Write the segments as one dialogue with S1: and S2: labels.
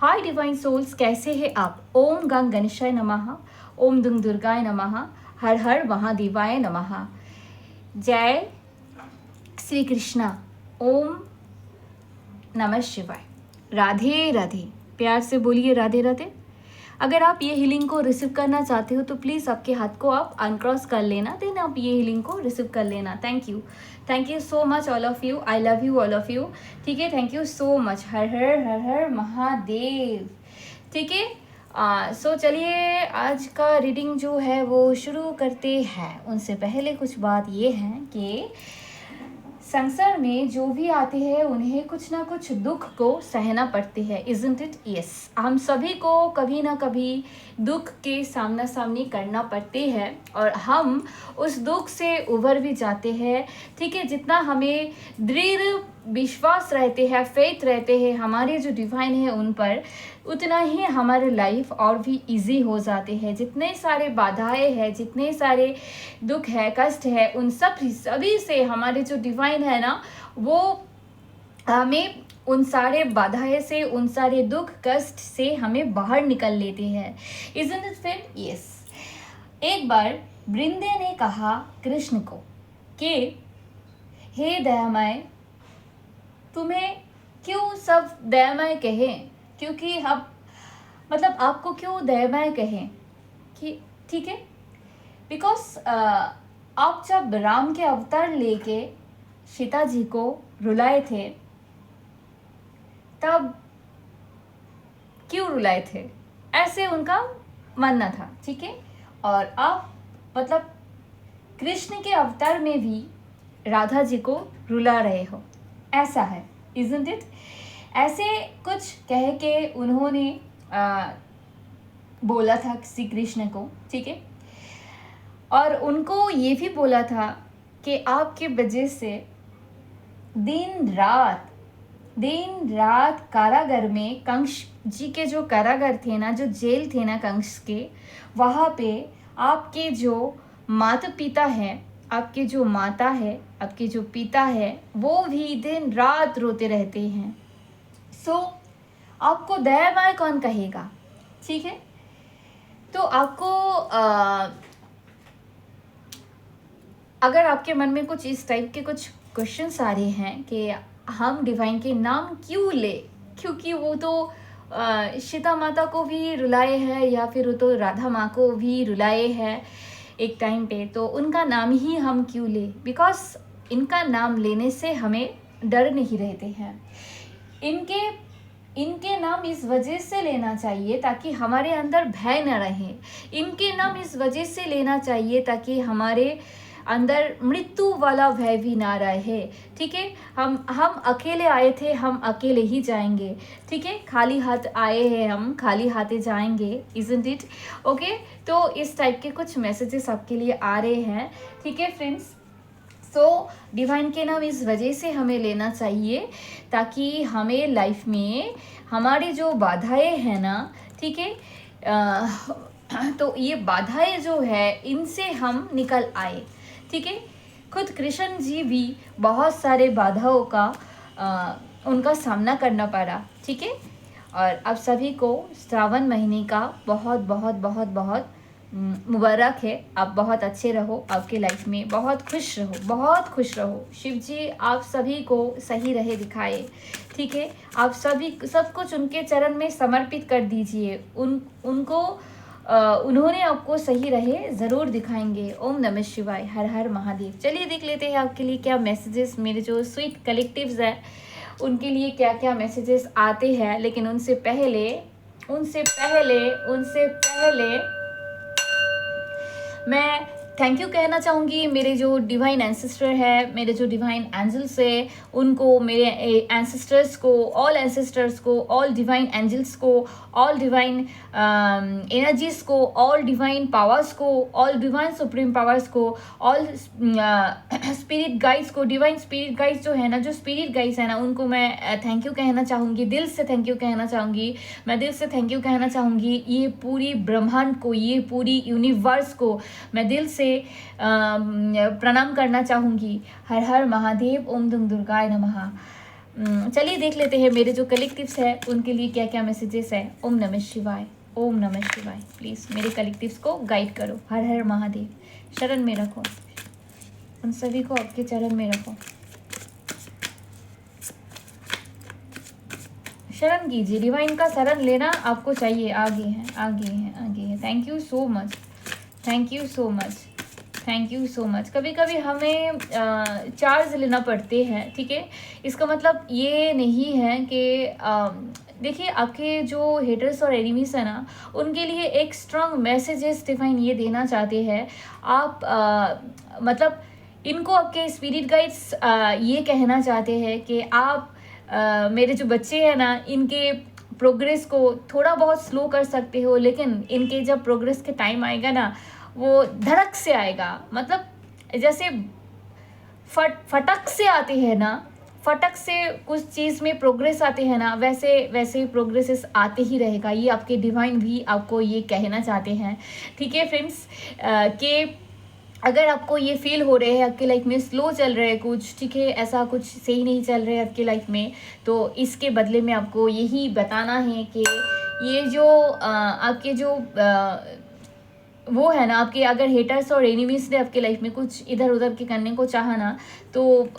S1: हाय divine souls, कैसे हैं आप? ओम गंग गणेशाय नमः, ओम दुंग दुर्गाय नमः, हर हर महादेवाय नमः। जय श्री कृष्णा। ओम नमः शिवाय। राधे राधे। प्यार से बोलिए राधे राधे। अगर आप ये हीलिंग को रिसीव करना चाहते हो तो प्लीज़ आपके हाथ को आप अनक्रॉस कर लेना, देन आप ये हीलिंग को रिसीव कर लेना। Thank you so much all of you. I love you all of you. ठीक है, थैंक यू सो मच। हर हर हर हर महादेव। ठीक है, सो चलिए आज का रीडिंग जो है वो शुरू करते हैं। उनसे पहले कुछ बात ये है कि संसार में जो भी आते हैं उन्हें कुछ ना कुछ दुख को सहना पड़ते हैं, इजंट इट? यस, हम सभी को कभी ना कभी दुख के सामना सामनी करना पड़ते हैं और हम उस दुख से उभर भी जाते हैं। ठीक है, जितना हमें दृढ़ विश्वास रहते हैं, फेथ रहते हैं हमारे जो डिवाइन है उन पर, उतना ही हमारे लाइफ और भी इजी हो जाते हैं। जितने सारे बाधाएं हैं, जितने सारे दुख है, कष्ट है, उन सभी से हमारे जो डिवाइन है ना, वो हमें उन सारे बाधाएं से, उन सारे दुख कष्ट से हमें बाहर निकल लेते हैं। Isn't it friend? यस। एक बार वृंदे ने कहा कृष्ण को कि हे दयामय, तुम्हें क्यों सब दयामय कहें, क्योंकि हम मतलब आपको क्यों दयामय कहें कि ठीक है, बिकॉज आप जब राम के अवतार लेके सीता जी को रुलाए थे तब क्यों रुलाए थे, ऐसे उनका मानना था। ठीक है, और आप मतलब कृष्ण के अवतार में भी राधा जी को रुला रहे हो, ऐसा है, इजंट इट? ऐसे कुछ कह के उन्होंने बोला था श्री कृष्ण को। ठीक है, और उनको ये भी बोला था कि आपके वजह से दिन रात कारागार में, कंस जी के जो कारागार थे ना, जो जेल थे ना कंस के, वहाँ पे आपके जो माता पिता हैं, आपके जो माता है, आपके जो पिता है, वो भी दिन रात रोते रहते हैं। सो आपको दयामय कौन कहेगा? ठीक है, तो आपको अगर आपके मन में कुछ इस टाइप के कुछ क्वेश्चंस आ रहे हैं कि हम डिवाइन के नाम क्यों ले, क्योंकि वो तो सीता माता को भी रुलाए हैं या फिर वो तो राधा माँ को भी रुलाए हैं एक टाइम पे, तो उनका नाम ही हम क्यों ले? बिकॉज इनका नाम लेने से हमें डर नहीं रहते हैं। इनके नाम इस वजह से लेना चाहिए ताकि हमारे अंदर भय न रहे। इनके नाम इस वजह से लेना चाहिए ताकि हमारे अंदर मृत्यु वाला भय भी ना रहे। ठीक है, हम अकेले आए थे, हम अकेले ही जाएंगे। ठीक है, खाली हाथ आए हैं, हम खाली हाथे जाएंगे, इजंट इट? ओके, तो इस टाइप के कुछ मैसेजेस आपके लिए आ रहे हैं। ठीक है फ्रेंड्स, सो डिवाइन के नाम इस वजह से हमें लेना चाहिए ताकि हमें लाइफ में हमारी जो बाधाएं हैं ना, ठीक है, तो ये बाधाएं जो है इनसे हम निकल आए। ठीक है, खुद कृष्ण जी भी बहुत सारे बाधाओं का उनका सामना करना पड़ा। ठीक है, और आप सभी को श्रावण महीने का बहुत बहुत बहुत बहुत मुबारक है। आप बहुत अच्छे रहो, आपके लाइफ में बहुत खुश रहो, बहुत खुश रहो। शिव जी आप सभी को सही रहे दिखाए। ठीक है, आप सभी सब कुछ उनके चरण में समर्पित कर दीजिए। उनको उन्होंने आपको सही रहे ज़रूर दिखाएंगे। ओम नमः शिवाय, हर हर महादेव। चलिए देख लेते हैं आपके लिए क्या मैसेजेस, मेरे जो स्वीट कलेक्टिव्स हैं उनके लिए क्या क्या मैसेजेस आते हैं। लेकिन उनसे पहले मैं थैंक यू कहना चाहूँगी मेरे जो डिवाइन एंसेस्टर है, मेरे जो डिवाइन एंजल्स है, उनको, मेरे एंसेस्टर्स को, ऑल एंसेस्टर्स को, ऑल डिवाइन एंजल्स को, ऑल डिवाइन एनर्जीज को, ऑल डिवाइन पावर्स को, ऑल डिवाइन सुप्रीम पावर्स को, ऑल स्पिरिट गाइड्स को। डिवाइन स्पिरिट गाइड्स जो है ना, जो स्पिरिट गाइड्स है ना, उनको मैं थैंक यू कहना चाहूँगी, दिल से थैंक यू कहना चाहूँगी। मैं दिल से थैंक यू कहना चाहूँगी ये पूरी ब्रह्मांड को, ये पूरी यूनिवर्स को मैं दिल से प्रणाम करना चाहूँगी। हर हर महादेव। ओम दुम दुर्गाय नमः। चलिए देख लेते हैं मेरे जो कलेक्टिव्स है उनके लिए क्या क्या मैसेजेस है। ओम नमः शिवाय, ओम नमः शिवाय। प्लीज़ मेरे कलेक्टिव्स को गाइड करो। हर हर महादेव, शरण में रखो, उन सभी को आपके चरण में रखो, शरण कीजिए। डिवाइन का शरण लेना आपको चाहिए। आगे हैं, आगे हैं, आगे हैं। Thank you so much, thank you so much, thank you so much. कभी कभी हमें चार्ज लेना पड़ते हैं, ठीक है। इसका मतलब ये नहीं है कि देखिए आपके जो हेटर्स और एनिमीज है ना, उनके लिए एक स्ट्रांग मैसेजेस डिवाइन ये देना चाहते हैं। आप मतलब इनको आपके स्पिरिट गाइड्स ये कहना चाहते हैं कि आप मेरे जो बच्चे हैं ना, इनके प्रोग्रेस को थोड़ा बहुत स्लो कर सकते हो, लेकिन इनके जब प्रोग्रेस के टाइम आएगा ना, वो धड़क से आएगा। मतलब जैसे फटक से आते हैं ना, फटक से कुछ चीज़ में प्रोग्रेस आते हैं ना, वैसे वैसे प्रोग्रेसेस आते ही रहेगा। ये आपके डिवाइन भी आपको ये कहना चाहते हैं, ठीक है फ्रेंड्स। कि अगर आपको ये फील हो रहे हैं आपके लाइफ में स्लो चल रहा है कुछ, ठीक है, ऐसा कुछ सही नहीं चल रहा है आपके लाइफ में, तो इसके बदले में आपको यही बताना है कि ये जो आपके जो वो है ना, आपके अगर हेटर्स और एनिमीज ने आपके लाइफ में कुछ इधर उधर के करने को चाहा ना, तो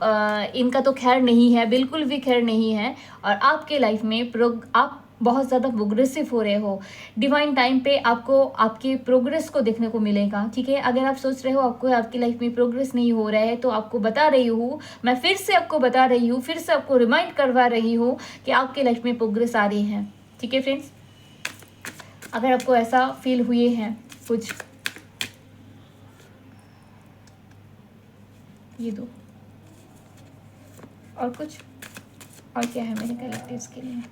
S1: इनका तो खैर नहीं है, बिल्कुल भी खैर नहीं है। और आपके लाइफ में आप बहुत ज़्यादा प्रोग्रेसिव हो रहे हो। डिवाइन टाइम पे आपको आपके प्रोग्रेस को देखने को मिलेगा, ठीक है। अगर आप सोच रहे हो आपको आपकी लाइफ में प्रोग्रेस नहीं हो रहा है, तो आपको बता रही हूँ, मैं फिर से आपको बता रही हूँ, फिर से आपको रिमाइंड करवा रही हूँ कि आपके लाइफ में प्रोग्रेस आ रही है, ठीक है फ्रेंड्स। अगर आपको ऐसा फील हुए हैं कुछ, ये दो और कुछ और क्या है मेरे कलेक्टिव्स के लिए,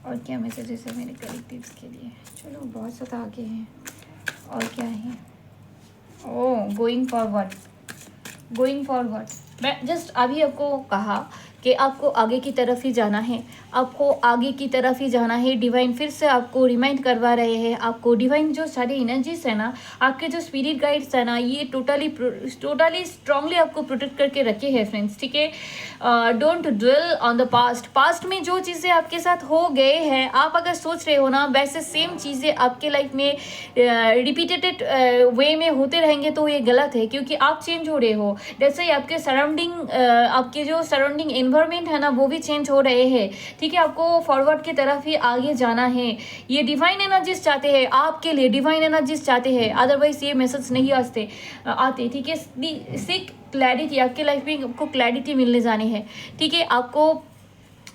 S1: और क्या मैसेजेस है मेरे कलेक्टिव्स के लिए। चलो बहुत ज़्यादा आगे हैं, और क्या है। ओह गोइंग फॉरवर्ड, गोइंग फॉरवर्ड। मैं जस्ट अभी आपको कहा कि आपको आगे की तरफ ही जाना है, आपको आगे की तरफ ही जाना है। डिवाइन फिर से आपको रिमाइंड करवा रहे हैं। आपको डिवाइन जो सारी एनर्जीज है ना, आपके जो स्पिरिट गाइड्स है ना, ये टोटली स्ट्रांगली आपको प्रोटेक्ट करके रखे हैं फ्रेंड्स, ठीक है। Don't dwell on the past. Past में जो चीज़ें आपके साथ हो गए हैं, आप अगर सोच रहे हो ना वैसे सेम चीज़ें आपके लाइफ में रिपीटेड वे में होते रहेंगे, तो ये गलत है, क्योंकि आप चेंज हो रहे हो। जैसे आपके सराउंडिंग आपके जो सराउंडिंग एनवायरनमेंट है ना, वो भी चेंज हो रहे हैं, ठीक है। आपको फॉरवर्ड की तरफ ही आगे जाना है। ये डिवाइन एनर्जीज चाहते हैं आपके लिए, डिवाइन एनर्जीज चाहते हैं, अदरवाइज ये मैसेज नहीं आते, ठीक है। सीख क्लैरिटी, आपके लाइफ में आपको क्लैरिटी मिलने जाने हैं, ठीक है। आपको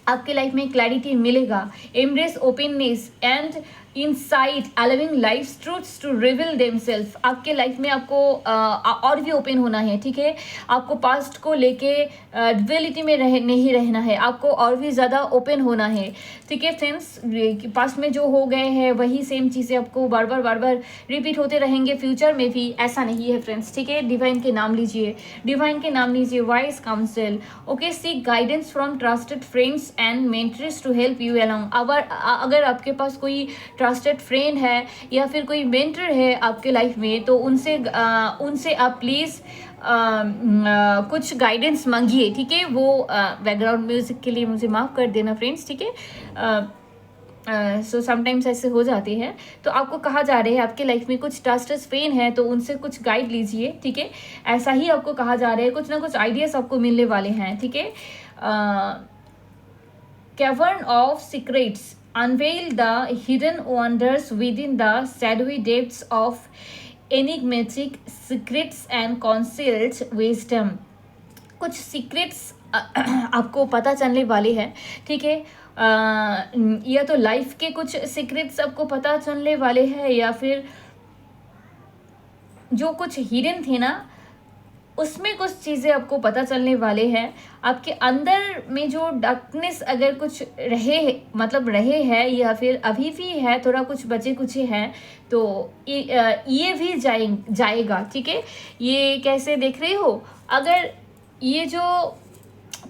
S1: आपके लाइफ में क्लैरिटी मिलेगा। Embrace openness and insight, allowing life truths to reveal themselves. आपके लाइफ में आपको और भी ओपन होना है, ठीक है। आपको पास्ट को लेके ड्युअलिटी में नहीं रहना है, आपको और भी ज़्यादा ओपन होना है, ठीक है फ्रेंड्स। पास्ट में जो हो गए हैं वही सेम चीज़ें आपको बार बार रिपीट होते रहेंगे फ्यूचर में भी, ऐसा नहीं है फ्रेंड्स, ठीक है। डिवाइन के नाम लीजिए, डिवाइन के नाम लीजिए। Wise council, okay. Seek guidance from trusted friends and mentors to help you along. अगर आपके पास कोई ट्रस्टेड फ्रेंड है या फिर कोई मेंटर है आपके लाइफ में, तो उनसे आप प्लीज़ कुछ गाइडेंस मांगिए, ठीक है। वो बैकग्राउंड म्यूजिक के लिए मुझे माफ़ कर देना फ्रेंड्स, ठीक है। सो समटाइम्स ऐसे हो जाते हैं। तो आपको कहा जा रहा है आपके लाइफ में कुछ ट्रस्टेड फ्रेंड है, तो उनसे कुछ गाइड लीजिए, ठीक है। ऐसा ही आपको कहा जा रहा है, कुछ ना कुछ आइडियाज़ आपको मिलने वाले हैं, ठीक है। Cavern of secrets, unveil the hidden wonders within the shadowy depths of enigmatic secrets and concealed wisdom। कुछ सीक्रेट्स आपको पता चलने वाले हैं, ठीक है। या तो लाइफ के कुछ सीक्रेट्स आपको पता चलने वाले हैं, या फिर जो कुछ हिडन थे ना, उसमें कुछ चीज़ें आपको पता चलने वाले हैं। आपके अंदर में जो डार्कनेस अगर कुछ रहे है, या फिर अभी भी है, थोड़ा कुछ बचे कुछ है, तो ये भी जाएगा, ठीक है। ये कैसे देख रहे हो, अगर ये जो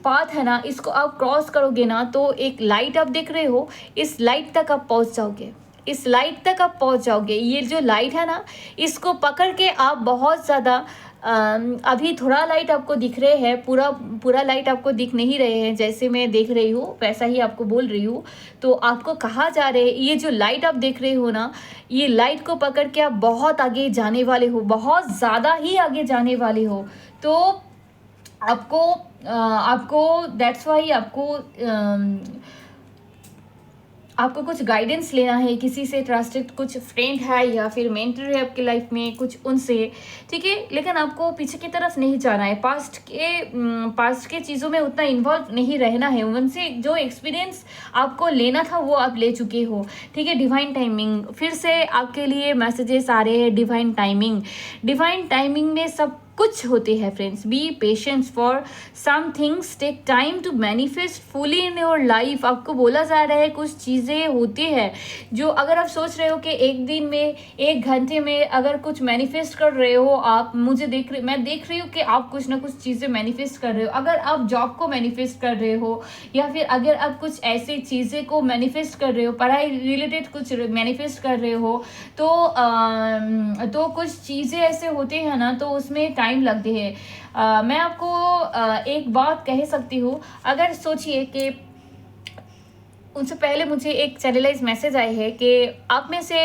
S1: पाथ है ना, इसको आप क्रॉस करोगे ना, तो एक लाइट आप देख रहे हो, इस लाइट तक आप पहुंच जाओगे, इस लाइट तक आप पहुंच जाओगे। ये जो लाइट है ना, इसको पकड़ के आप बहुत ज़्यादा अभी थोड़ा लाइट आपको दिख रहे हैं, पूरा पूरा लाइट आपको दिख नहीं रहे हैं। जैसे मैं देख रही हूँ वैसा ही आपको बोल रही हूँ। तो आपको कहा जा रहे हैं, ये जो लाइट आप देख रहे हो ना, ये लाइट को पकड़ के आप बहुत आगे जाने वाले हो, बहुत ज़्यादा ही आगे जाने वाले हो। तो आपको दैट्स वाई आपको कुछ गाइडेंस लेना है किसी से, ट्रस्टेड कुछ फ्रेंड है या फिर मेंटर है आपकी लाइफ में, कुछ उनसे, ठीक है। लेकिन आपको पीछे की तरफ नहीं जाना है, पास्ट के चीज़ों में उतना इन्वॉल्व नहीं रहना है। उनसे जो एक्सपीरियंस आपको लेना था वो आप ले चुके हो, ठीक है। डिवाइन टाइमिंग, फिर से आपके लिए मैसेजेस आ रहे हैं। डिवाइन टाइमिंग में सब कुछ होते हैं friends. Be patience for some things take time to manifest fully in your life. आपको बोला जा रहा है कुछ चीज़ें होती है जो अगर आप सोच रहे हो कि एक दिन में, एक घंटे में अगर कुछ मैनिफेस्ट कर रहे हो आप, मैं देख रही हूँ कि आप कुछ ना कुछ चीज़ें मैनिफेस्ट कर रहे हो। अगर आप जॉब को मैनिफेस्ट कर रहे हो या फिर अगर आप कुछ ऐसी चीज़ें को मैनिफेस्ट कर रहे हो, पढ़ाई रिलेटेड कुछ मैनिफेस्ट कर रहे हो, तो कुछ चीज़ें ऐसे होते हैं ना, तो उसमें टाइम लगते हैं। मैं आपको एक बात कह सकती हूँ। अगर सोचिए कि उनसे पहले मुझे एक चैनलाइज मैसेज आए हैं कि आप में से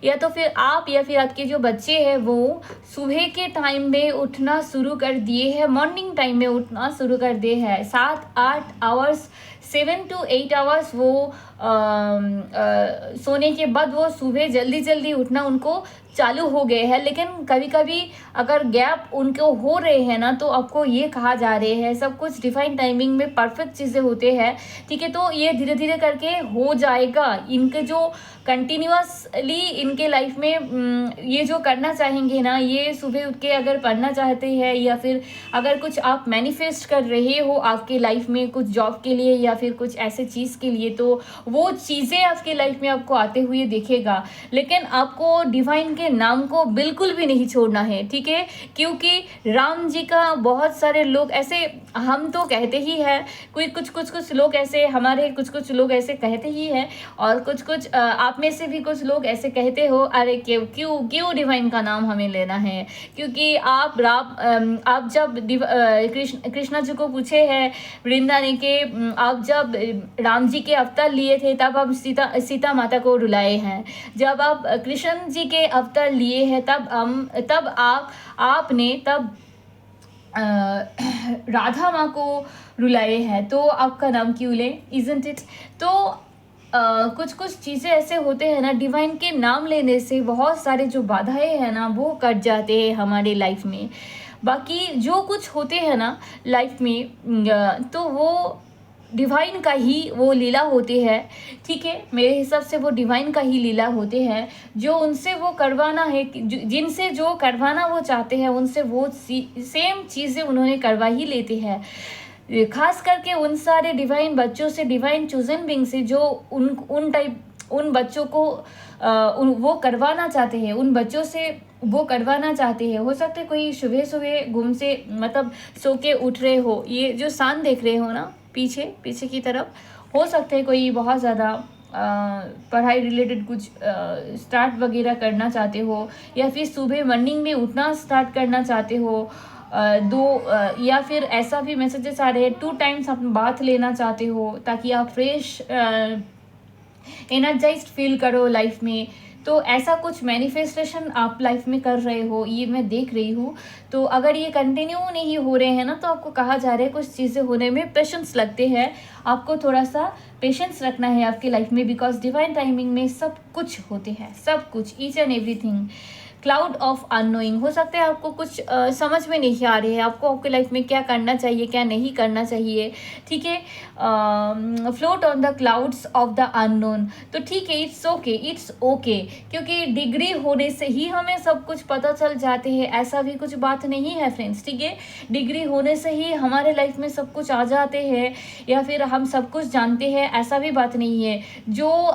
S1: या तो फिर आप या फिर आपके जो बच्चे हैं वो सुबह के टाइम में उठना शुरू कर दिए हैं, मॉर्निंग टाइम में उठना शुरू कर दिए हैं। 7-8 आवर्स, 7 to 8 आवर्स वो सोने के बाद वो सुबह जल्दी जल्दी उठना उनको चालू हो गए हैं। लेकिन कभी कभी अगर गैप उनको हो रहे हैं ना, तो आपको ये कहा जा रहे हैं सब कुछ डिवाइन टाइमिंग में परफेक्ट चीज़ें होते हैं, ठीक है। तो ये धीरे धीरे करके हो जाएगा। इनके जो कंटिन्यूसली इनके लाइफ में ये जो करना चाहेंगे ना, ये सुबह उठ के अगर पढ़ना चाहते हैं या फिर अगर कुछ आप मैनिफेस्ट कर रहे हो आपके लाइफ में कुछ जॉब के लिए या फिर कुछ ऐसे चीज़ के लिए, तो वो चीज़ें आपके लाइफ में आपको आते हुए दिखेगा। लेकिन आपको डिवाइन के नाम को बिल्कुल भी नहीं छोड़ना है, ठीक है। क्योंकि राम जी का बहुत सारे लोग ऐसे, हम तो कहते ही हैं, कोई कुछ लोग ऐसे, हमारे कुछ लोग ऐसे कहते ही हैं, और कुछ आप में से भी कुछ लोग ऐसे कहते हो, अरे क्यों डिवाइन का नाम हमें लेना है। क्योंकि आप जब कृष्णा जी को पूछे हैं वृंदावन के, आप जब राम जी के अवतार लिए थे तब आप सीता माता को रुलाए हैं। जब आप कृष्ण जी के अवतार लिए हैं तब आपने राधा माँ को रुलाए हैं, तो आपका नाम क्यों ले, इजंट इट। तो कुछ चीज़ें ऐसे होते हैं ना, डिवाइन के नाम लेने से बहुत सारे जो बाधाएं हैं ना वो कट जाते हैं हमारे लाइफ में। बाकी जो कुछ होते हैं ना लाइफ में, तो वो डिवाइन का ही वो लीला होते हैं, ठीक है। मेरे हिसाब से वो डिवाइन का ही लीला होते हैं, जो उनसे वो करवाना है, जिनसे जो करवाना वो चाहते हैं उनसे वो सेम चीज़ें उन्होंने करवा ही लेते हैं। खास करके उन सारे डिवाइन बच्चों से, डिवाइन चूजन बिंग से, जो उन बच्चों को वो करवाना चाहते हैं, उन बच्चों से वो करवाना चाहते हैं। हो सकता है कोई सुबह सुबह घूम से मतलब सो के उठ रहे हो, ये जो सान देख रहे हो ना पीछे की तरफ, हो सकता है कोई बहुत ज़्यादा पढ़ाई रिलेटेड कुछ स्टार्ट वगैरह करना चाहते हो, या फिर सुबह मॉर्निंग में उठना स्टार्ट करना चाहते हो। या फिर ऐसा भी मैसेजेस आ रहे हैं 2 टाइम्स आप बाथ लेना चाहते हो ताकि आप फ्रेश एनर्जाइज्ड फील करो लाइफ में। तो ऐसा कुछ मैनिफेस्टेशन आप लाइफ में कर रहे हो, ये मैं देख रही हूँ। तो अगर ये कंटिन्यू नहीं हो रहे हैं ना, तो आपको कहा जा रहा है कुछ चीज़ें होने में पेशेंस लगते हैं, आपको थोड़ा सा पेशेंस रखना है आपकी लाइफ में। बिकॉज डिवाइन टाइमिंग में सब कुछ होते हैं, सब कुछ, each and everything. Cloud of annoying, हो सकता है आपको कुछ समझ में नहीं आ रहे हैं, आपको आपके लाइफ में क्या करना चाहिए क्या नहीं करना चाहिए, ठीक है। Float on the clouds of the unknown, तो ठीक है, इट्स ओके, क्योंकि डिग्री होने से ही हमें सब कुछ पता चल जाते हैं, ऐसा भी कुछ बात नहीं है फ्रेंड्स, ठीक है। डिग्री होने से ही हमारे लाइफ में सब कुछ आ जाते हैं या फिर हम सब कुछ जानते हैं, ऐसा भी बात नहीं है। जो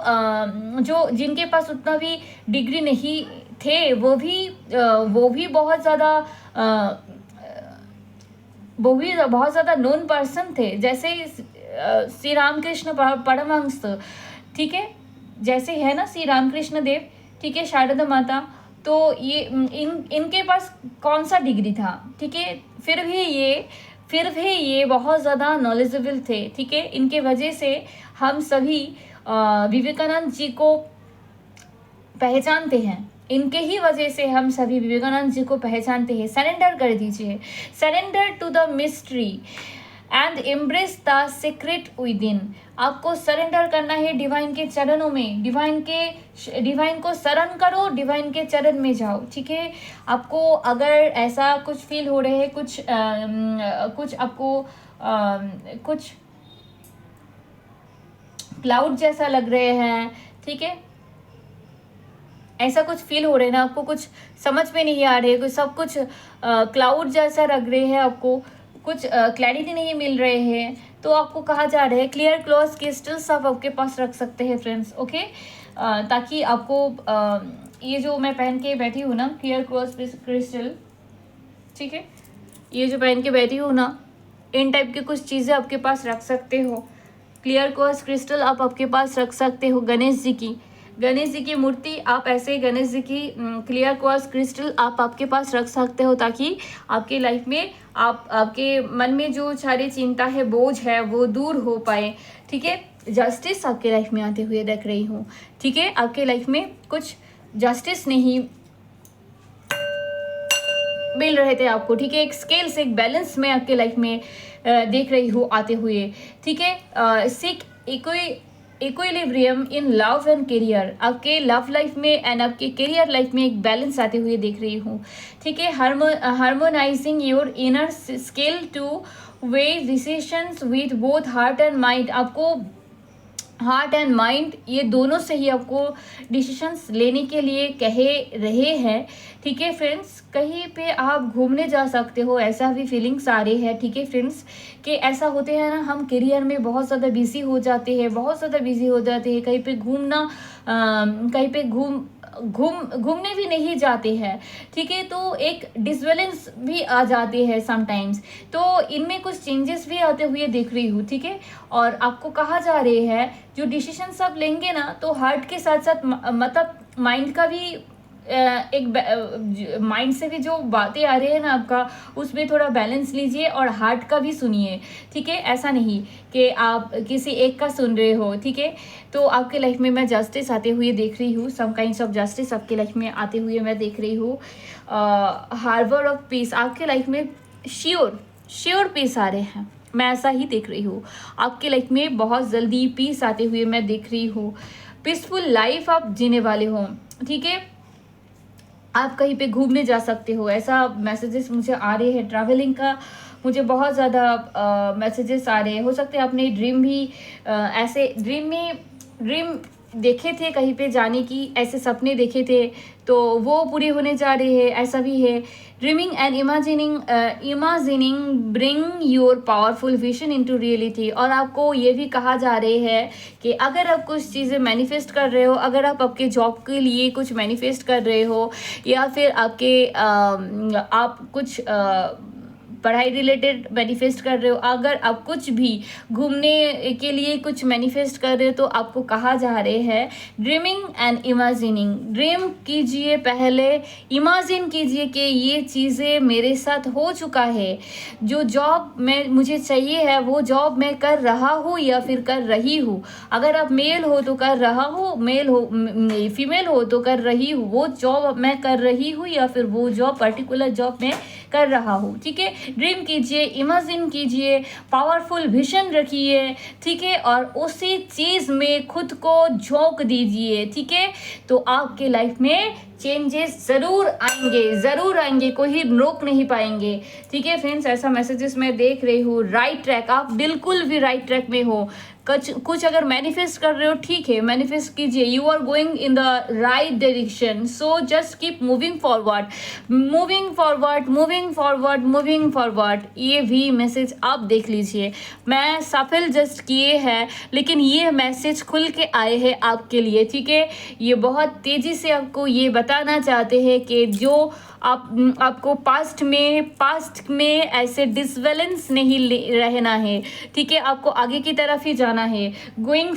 S1: जिनके पास उतना भी डिग्री नहीं थे वो भी बहुत ज़्यादा नोन पर्सन थे, जैसे श्री रामकृष्ण परमहंस, ठीक है, जैसे है ना श्री रामकृष्ण देव, ठीक है, शारदा माता, तो ये इनके पास कौन सा डिग्री था, ठीक है, फिर भी ये बहुत ज़्यादा नॉलेजेबल थे, ठीक है। इनके वजह से हम सभी विवेकानंद जी को पहचानते हैं, इनके ही वजह से हम सभी विवेकानंद जी को पहचानते हैं। सरेंडर कर दीजिए, surrender to the mystery and embrace the secret within. आपको सरेंडर करना है डिवाइन के चरणों में, डिवाइन को शरण करो, डिवाइन के चरण में जाओ, ठीक है। आपको अगर ऐसा कुछ फील हो रहे है, कुछ आपको कुछ क्लाउड जैसा लग रहे हैं, ठीक है, ऐसा कुछ फील हो रहे हैं ना, आपको कुछ समझ में नहीं आ रहे, कुछ सब कुछ क्लाउड जैसा लग रहे हैं, आपको कुछ क्लैरिटी नहीं मिल रहे हैं, तो आपको कहा जा रहा है क्लियर क्लोज क्रिस्टल्स आप आपके पास रख सकते हैं फ्रेंड्स, ओके। ताकि आपको ये जो मैं पहन के बैठी हूँ ना, क्लियर क्लोज क्रिस्टल, ठीक है, ये जो पहन के बैठी हूँ ना, इन टाइप की कुछ चीज़ें आपके पास रख सकते हो। क्लियर क्लोज क्रिस्टल आप आपके पास रख सकते हो। गणेश जी की मूर्ति आप ऐसे गणेश जी की क्लियर क्वार्ट्ज क्रिस्टल आप आपके पास रख सकते हो, ताकि आपके लाइफ में आपके मन में जो सारी चिंता है, बोझ है, वो दूर हो पाए, ठीक है। जस्टिस आपके लाइफ में आते हुए देख रही हूँ, ठीक है। आपके लाइफ में कुछ जस्टिस नहीं मिल रहे थे आपको, ठीक है। एक स्केल से एक बैलेंस में आपके लाइफ में देख रही हूँ आते हुए, ठीक है। Seek equilibrium in love and career, आपके लव लाइफ में एंड आपके करियर लाइफ में एक बैलेंस आते हुए देख रही हूँ, ठीक है। Harmonising your inner skill two way decisions with both heart and mind. आपको हार्ट एंड माइंड ये दोनों से ही आपको डिसीशंस लेने के लिए कहे रहे हैं, ठीक है फ्रेंड्स। कहीं पे आप घूमने जा सकते हो, ऐसा भी फीलिंग्स आ रही है, ठीक है फ्रेंड्स। कि ऐसा होते हैं ना, हम करियर में बहुत ज़्यादा बिजी हो जाते हैं, कहीं पे घूमना, कहीं पे घूमने भी नहीं जाते हैं, ठीक है। तो एक डिसबैलेंस भी आ जाते हैं समटाइम्स, तो इनमें कुछ चेंजेस भी आते हुए देख रही हूँ, ठीक है। और आपको कहा जा रहे हैं जो डिसीजन आप लेंगे ना, तो हार्ट के साथ साथ मतलब माइंड का भी एक माइंड से भी जो बातें आ रही है ना आपका, उसमें थोड़ा बैलेंस लीजिए और हार्ट का भी सुनिए, ठीक है। ऐसा नहीं कि आप किसी एक का सुन रहे हो, ठीक है। तो आपके लाइफ में मैं जस्टिस आते हुए देख रही हूँ, सम काइंड्स ऑफ जस्टिस आपके लाइफ में आते हुए मैं देख रही हूँ। हार्बर ऑफ पीस आपके लाइफ में श्योर पीस आ रहे हैं, मैं ऐसा ही देख रही हूँ। आपके लाइफ में बहुत जल्दी पीस आते हुए मैं देख रही हूँ। पीसफुल लाइफ आप जीने वाले हो, ठीक है। आप कहीं पे घूमने जा सकते हो, ऐसा मैसेजेस मुझे आ रहे हैं। ट्रैवलिंग का मुझे बहुत ज़्यादा मैसेजेस आ रहे हैं। हो सकते हैं आपने ड्रीम भी ऐसे ड्रीम देखे थे, कहीं पे जाने की ऐसे सपने देखे थे, तो वो पूरे होने जा रहे हैं, ऐसा भी है। Dreaming and imagining bring your powerful vision into reality. और आपको ये भी कहा जा रहे हैं कि अगर आप कुछ चीज़ें मैनिफेस्ट कर रहे हो, अगर आप आपके जॉब के लिए कुछ मैनिफेस्ट कर रहे हो, या फिर आप कुछ पढ़ाई रिलेटेड मैनिफेस्ट कर रहे हो, अगर आप कुछ भी घूमने के लिए कुछ मैनिफेस्ट कर रहे हो, तो आपको कहा जा रहे हैं ड्रीमिंग एंड इमेजिनिंग। ड्रीम कीजिए, पहले इमेजिन कीजिए कि ये चीज़ें मेरे साथ हो चुका है, जो जॉब में मुझे चाहिए है वो जॉब मैं कर रहा हूँ या फिर कर रही हूँ। अगर आप मेल हो तो कर रहा हूँ, फीमेल हो तो कर रही हूँ, वो जॉब मैं कर रही हूँ या फिर वो जॉब पर्टिकुलर जॉब में कर रहा हूँ, ठीक है। ड्रीम कीजिए, इमेजिन कीजिए, पावरफुल विजन रखिए, ठीक है, और उसी चीज़ में खुद को झोंक दीजिए, ठीक है। तो आपके लाइफ में चेंजेस ज़रूर आएंगे, कोई रोक नहीं पाएंगे, ठीक है फ्रेंड्स। ऐसा मैसेजेस मैं देख रही हूँ। राइट ट्रैक, आप बिल्कुल भी राइट ट्रैक में हो। कुछ अगर मैनिफेस्ट कर रहे हो, ठीक है, मैनिफेस्ट कीजिए। You are going in the right direction, so just keep moving forward. ये भी मैसेज आप देख लीजिए। मैं सफल जस्ट किए हैं, लेकिन ये मैसेज खुल के आए हैं आपके लिए, ठीक है। ये बहुत तेज़ी से आपको ये बताना चाहते हैं कि जो आपको पास्ट में ऐसे डिसबैलेंस नहीं रहना है, ठीक है। आपको आगे की तरफ ही जाना जाना है, going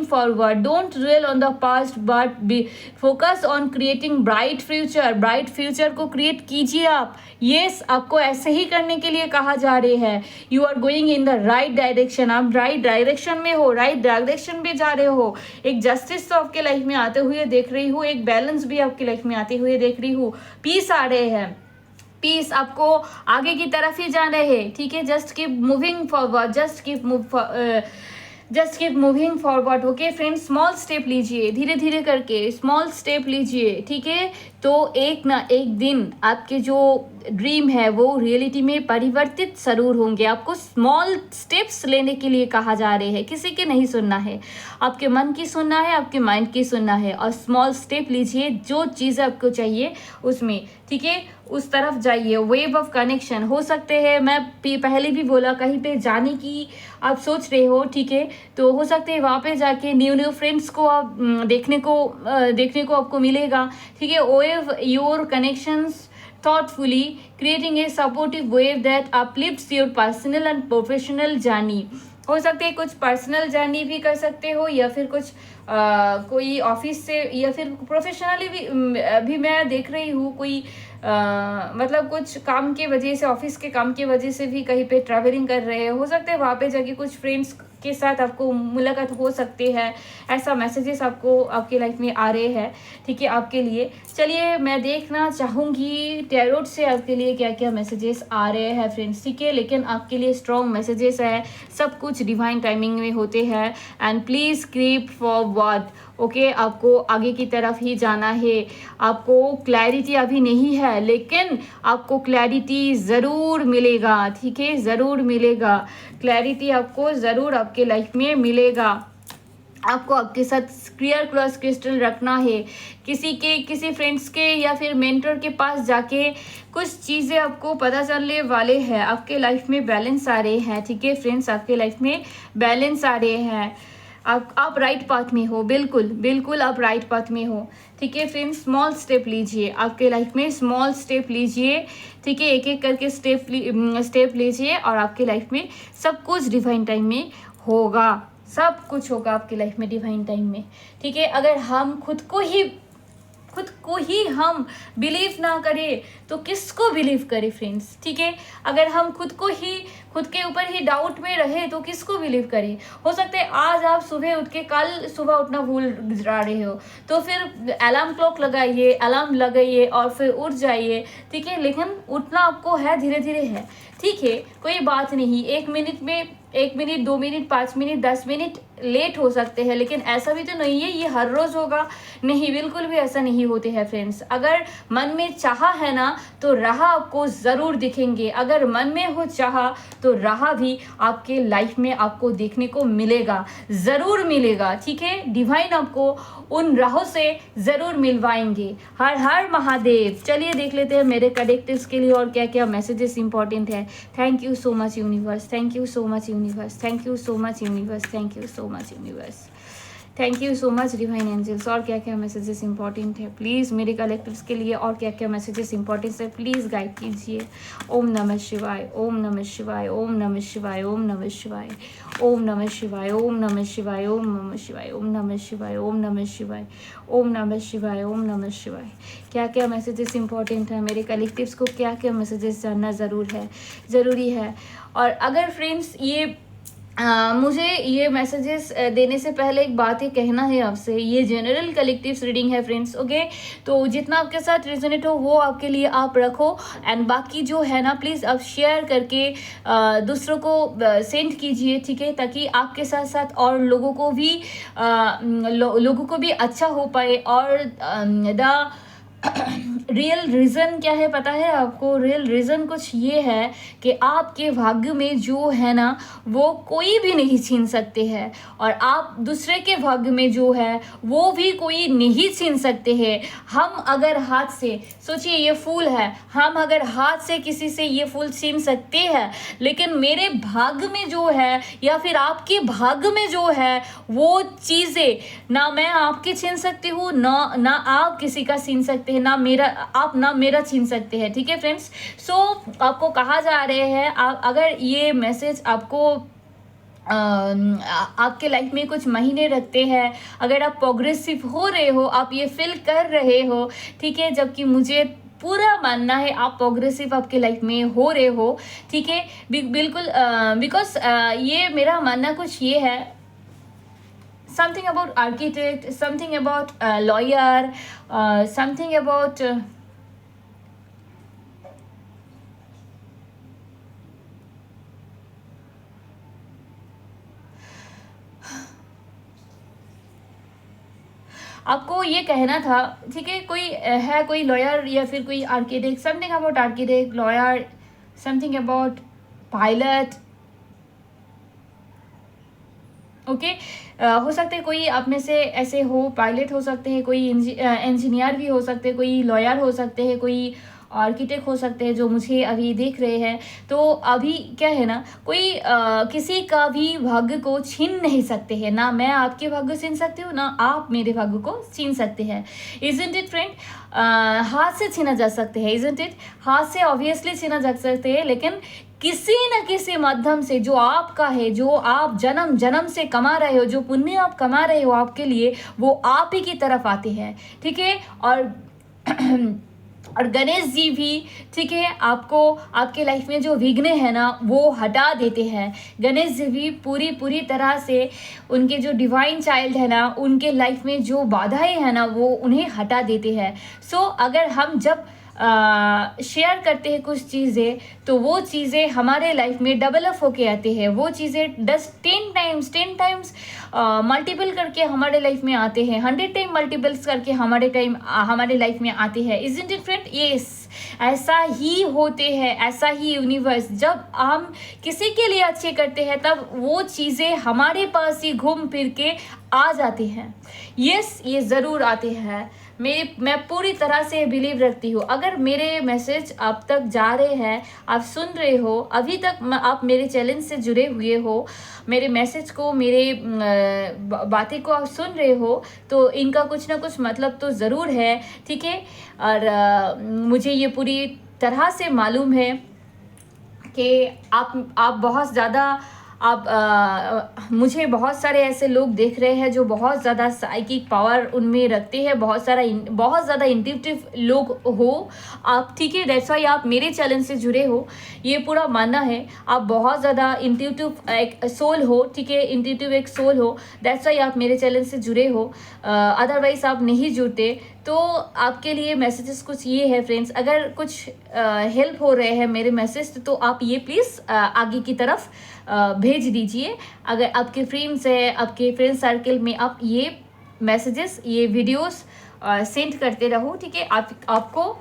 S1: forward, don't dwell on the past but be focus on creating bright future को क्रिएट कीजिए आप। यस, आपको ऐसे ही करने के लिए कहा जा रहे हैं। You are going in the right direction, आप राइट डायरेक्शन में हो, राइट डायरेक्शन में जा रहे हो। एक जस्टिस तो आपके लाइफ में आते हुए देख रही हूँ, एक बैलेंस भी आपकी लाइफ में आते हुए देख रही हूँ, पीस आ रहे हैं, पीस आपको आगे की तरफ ही जाना है। ठीक है, just keep moving forward, just keep moving forward. Okay friends, small step लीजिए, धीरे धीरे करके स्मॉल स्टेप लीजिए। ठीक है, तो एक ना एक दिन आपके जो ड्रीम है वो रियलिटी में परिवर्तित जरूर होंगे। आपको स्मॉल स्टेप्स लेने के लिए कहा जा रहे हैं, किसी की नहीं सुनना है, आपके मन की सुनना है, आपके माइंड की सुनना है, और स्मॉल स्टेप लीजिए जो चीज़ें आपको चाहिए उसमें। ठीक है, उस तरफ जाइए। वेव ऑफ कनेक्शन हो सकते हैं, मैं पहले भी बोला, कहीं पे जाने की आप सोच रहे हो, ठीक है, तो हो सकते हैं वहाँ पे जाके न्यू फ्रेंड्स को आप देखने को आपको मिलेगा। ठीक है, wave your connections thoughtfully, creating a supportive wave that uplifts your personal and professional journey। हो सकते है कुछ पर्सनल जर्नी भी कर सकते हो, या फिर कुछ कोई ऑफिस से, या फिर प्रोफेशनली भी मैं देख रही हूँ, कोई मतलब कुछ काम के वजह से, ऑफिस के काम की वजह से भी कहीं पे ट्रैवलिंग कर रहे हैं। हो सकता है वहाँ पे जाके कुछ फ्रेंड्स के साथ आपको मुलाकात हो सकती है। ऐसा मैसेजेस आपको आपके लाइफ में आ रहे हैं। ठीक है, आपके लिए। चलिए मैं देखना चाहूँगी टैरोट से आपके लिए क्या क्या मैसेजेस आ रहे हैं फ्रेंड्स। ठीक है, लेकिन आपके लिए स्ट्रॉन्ग मैसेजेस है, सब कुछ डिवाइन टाइमिंग में होते हैं। And please keep forward. Okay, आपको आगे की तरफ ही जाना है। आपको क्लैरिटी अभी नहीं है, लेकिन आपको क्लैरिटी ज़रूर मिलेगा। ठीक है, ज़रूर मिलेगा, क्लैरिटी आपको ज़रूर आपके लाइफ में मिलेगा। आपको आपके साथ क्लियर क्लॉज क्रिस्टल रखना है। किसी फ्रेंड्स के या फिर मेंटर के पास जाके कुछ चीज़ें आपको पता चलने वाले हैं। आपके लाइफ में बैलेंस आ रहे हैं। ठीक है फ्रेंड्स, आपके लाइफ में बैलेंस आ रहे हैं। आप राइट पाथ में हो, बिल्कुल आप राइट पाथ में हो। ठीक है फ्रेंड्स, स्मॉल स्टेप लीजिए, आपके लाइफ में स्मॉल स्टेप लीजिए। ठीक है, एक एक करके स्टेप लीजिए, और आपके लाइफ में सब कुछ डिवाइन टाइम में होगा। सब कुछ होगा आपकी लाइफ में डिवाइन टाइम में। ठीक है, अगर हम खुद को ही हम बिलीव ना करें तो किसको बिलीव करें फ्रेंड्स। ठीक है, अगर हम खुद के ऊपर ही डाउट में रहे तो किसको बिलीव करें। हो सकता है आज आप सुबह उठ के कल सुबह उठना भूल जा रहे हो, तो फिर अलार्म क्लॉक लगाइए और फिर उठ जाइए। ठीक है, लेकिन उठना आपको है, धीरे धीरे है। ठीक है, कोई बात नहीं, 1 minute 2 minute 5 minute 10 minute late हो सकते हैं, लेकिन ऐसा भी तो नहीं है ये हर रोज़ होगा। नहीं, बिल्कुल भी ऐसा नहीं होते हैं फ्रेंड्स। अगर मन में चाहा है ना तो राह आपको ज़रूर दिखेंगे। अगर मन में हो चाहा तो राह भी आपके लाइफ में आपको देखने को मिलेगा, ज़रूर मिलेगा। ठीक है, डिवाइन आपको उन राहों से ज़रूर मिलवाएंगे। हर हर महादेव। चलिए देख लेते हैं मेरे कलेक्टिव्स के लिए और क्या क्या मैसेजेस इंपॉर्टेंट है। Thank you so much universe, thank you so much universe, thank you so much universe, thank you so much universe, thank you so much divine angels. और क्या क्या मैसेजेस इंपॉर्टेंट है प्लीज़ मेरे collectives के लिए, और क्या क्या मैसेजेस इंपॉर्टेंट है प्लीज़ गाइड कीजिए। ओम नमः शिवाय, ओम नमः शिवाय, ओम नमः शिवाय, ओम नमः शिवाय, ओम नमः शिवाय, ओम नमः शिवाय, ओम नमः शिवाय, ओम नमः शिवाय, ओम नमः शिवाय, ओम नमः शिवाय, ओम नमः शिवाय। क्या क्या मैसेजेस इंपॉर्टेंट है मेरे कलेक्टिव्स को, क्या क्या मैसेजेस जानना ज़रूरी है। और अगर फ्रेंड्स मुझे ये मैसेजेस देने से पहले एक बात ये कहना है आपसे, ये जनरल कलेक्टिव्स रीडिंग है फ्रेंड्स। ओके, तो जितना आपके साथ रेजोनेट हो वो आपके लिए आप रखो, एंड बाकी जो है ना प्लीज़ आप शेयर करके दूसरों को सेंड कीजिए। ठीक है, ताकि आपके साथ साथ और लोगों को भी अच्छा हो पाए। और रियल रीज़न क्या है पता है आपको? रियल रीज़न कुछ ये है कि आपके भाग्य में जो है ना वो कोई भी नहीं छीन सकते हैं, और आप दूसरे के भाग्य में जो है वो भी कोई नहीं छीन सकते हैं। हम अगर हाथ से, सोचिए ये फूल है, हम अगर हाथ से किसी से ये फूल छीन सकते हैं, लेकिन मेरे भाग्य में जो है या फिर आपके भाग्य में जो है वो चीज़ें ना मैं आपकी छीन सकती हूँ, ना आप किसी का छीन सकते हैं, ना मेरा छीन सकते हैं। ठीक है फ्रेंड्स, सो आपको कहा जा रहे हैं, अगर ये मैसेज आपको आपके लाइफ में कुछ महीने रखते हैं, अगर आप प्रोग्रेसिव हो रहे हो, आप ये फील कर रहे हो, ठीक है, जबकि मुझे पूरा मानना है आप प्रोग्रेसिव आपके लाइफ में हो रहे हो, ठीक है, बिल्कुल, बिकॉज ये मेरा मानना कुछ ये है, something about architect, something about lawyer, something about आपको ये कहना था, ठीक है, कोई है, कोई लॉयर या फिर कोई architect, something about architect, lawyer, something about pilot, okay, हो सकते हैं कोई आप में से ऐसे हो, पायलट हो सकते हैं, कोई इंजीनियर भी हो सकते हैं, कोई लॉयर हो सकते हैं, कोई आर्किटेक्ट हो सकते हैं जो मुझे अभी देख रहे हैं। तो अभी क्या है ना, कोई किसी का भी भाग्य को छीन नहीं सकते हैं, ना मैं आपके भाग्य छीन सकती हूँ, ना आप मेरे भाग्य को छीन सकते हैं। Isn't it friend? हाथ से छीना जा सकते हैं, इजंट इट? हाथ से ऑब्वियसली छीना जा सकते हैं, लेकिन किसी न किसी माध्यम से जो आपका है, जो आप जन्म जन्म से कमा रहे हो, जो पुण्य आप कमा रहे हो आपके लिए, वो आप ही की तरफ आते हैं, ठीक है। और गणेश जी भी, ठीक है, आपको आपके लाइफ में जो विघ्न है ना वो हटा देते हैं। गणेश जी भी पूरी पूरी तरह से उनके जो डिवाइन चाइल्ड है ना, उनके लाइफ में जो बाधाएं हैं ना वो उन्हें हटा देते हैं। सो अगर हम जब शेयर करते हैं कुछ चीज़ें, तो वो चीज़ें हमारे लाइफ में डबल अप होके आते हैं, वो चीज़ें 10 टाइम्स मल्टीपल करके हमारे लाइफ में आते हैं, 100 टाइम मल्टीपल्स करके हमारे लाइफ में आते हैं। Isn't it friend? यस, ऐसा ही होते हैं, ऐसा ही यूनिवर्स, जब हम किसी के लिए अच्छे करते हैं तब वो चीज़ें हमारे पास ही घूम फिर के आ जाती हैं। यस, ये ज़रूर आते हैं। मैं पूरी तरह से बिलीव रखती हूँ। अगर मेरे मैसेज आप तक जा रहे हैं, आप सुन रहे हो, अभी तक आप मेरे चैलेंज से जुड़े हुए हो, मेरे मैसेज को, मेरे बातें को आप सुन रहे हो, तो इनका कुछ ना कुछ मतलब तो ज़रूर है, ठीक है। और मुझे ये पूरी तरह से मालूम है कि आप बहुत ज़्यादा, मुझे बहुत सारे ऐसे लोग देख रहे हैं जो बहुत ज़्यादा साइकिक पावर उनमें रखते हैं, बहुत ज़्यादा इंट्यूटिव लोग हो आप, ठीक है। दैट्स वाई आप मेरे चैलेंज से जुड़े हो, ये पूरा मानना है। आप बहुत ज़्यादा इंट्यूटिव एक सोल हो, ठीक है, इंट्यूटिव एक सोल हो, दैट्स वाई आप मेरे चैलेंज से जुड़े हो। अदरवाइज आप नहीं जुड़ते। तो आपके लिए मैसेजेस कुछ ये है फ्रेंड्स, अगर कुछ हेल्प हो रहे हैं मेरे मैसेज, तो आप ये प्लीज़ आगे की तरफ भेज दीजिए। अगर आपके फ्रेंड्स है, आपके फ्रेंड सर्कल में आप ये मैसेजेस, ये वीडियोस सेंड करते रहो, ठीक है। आपको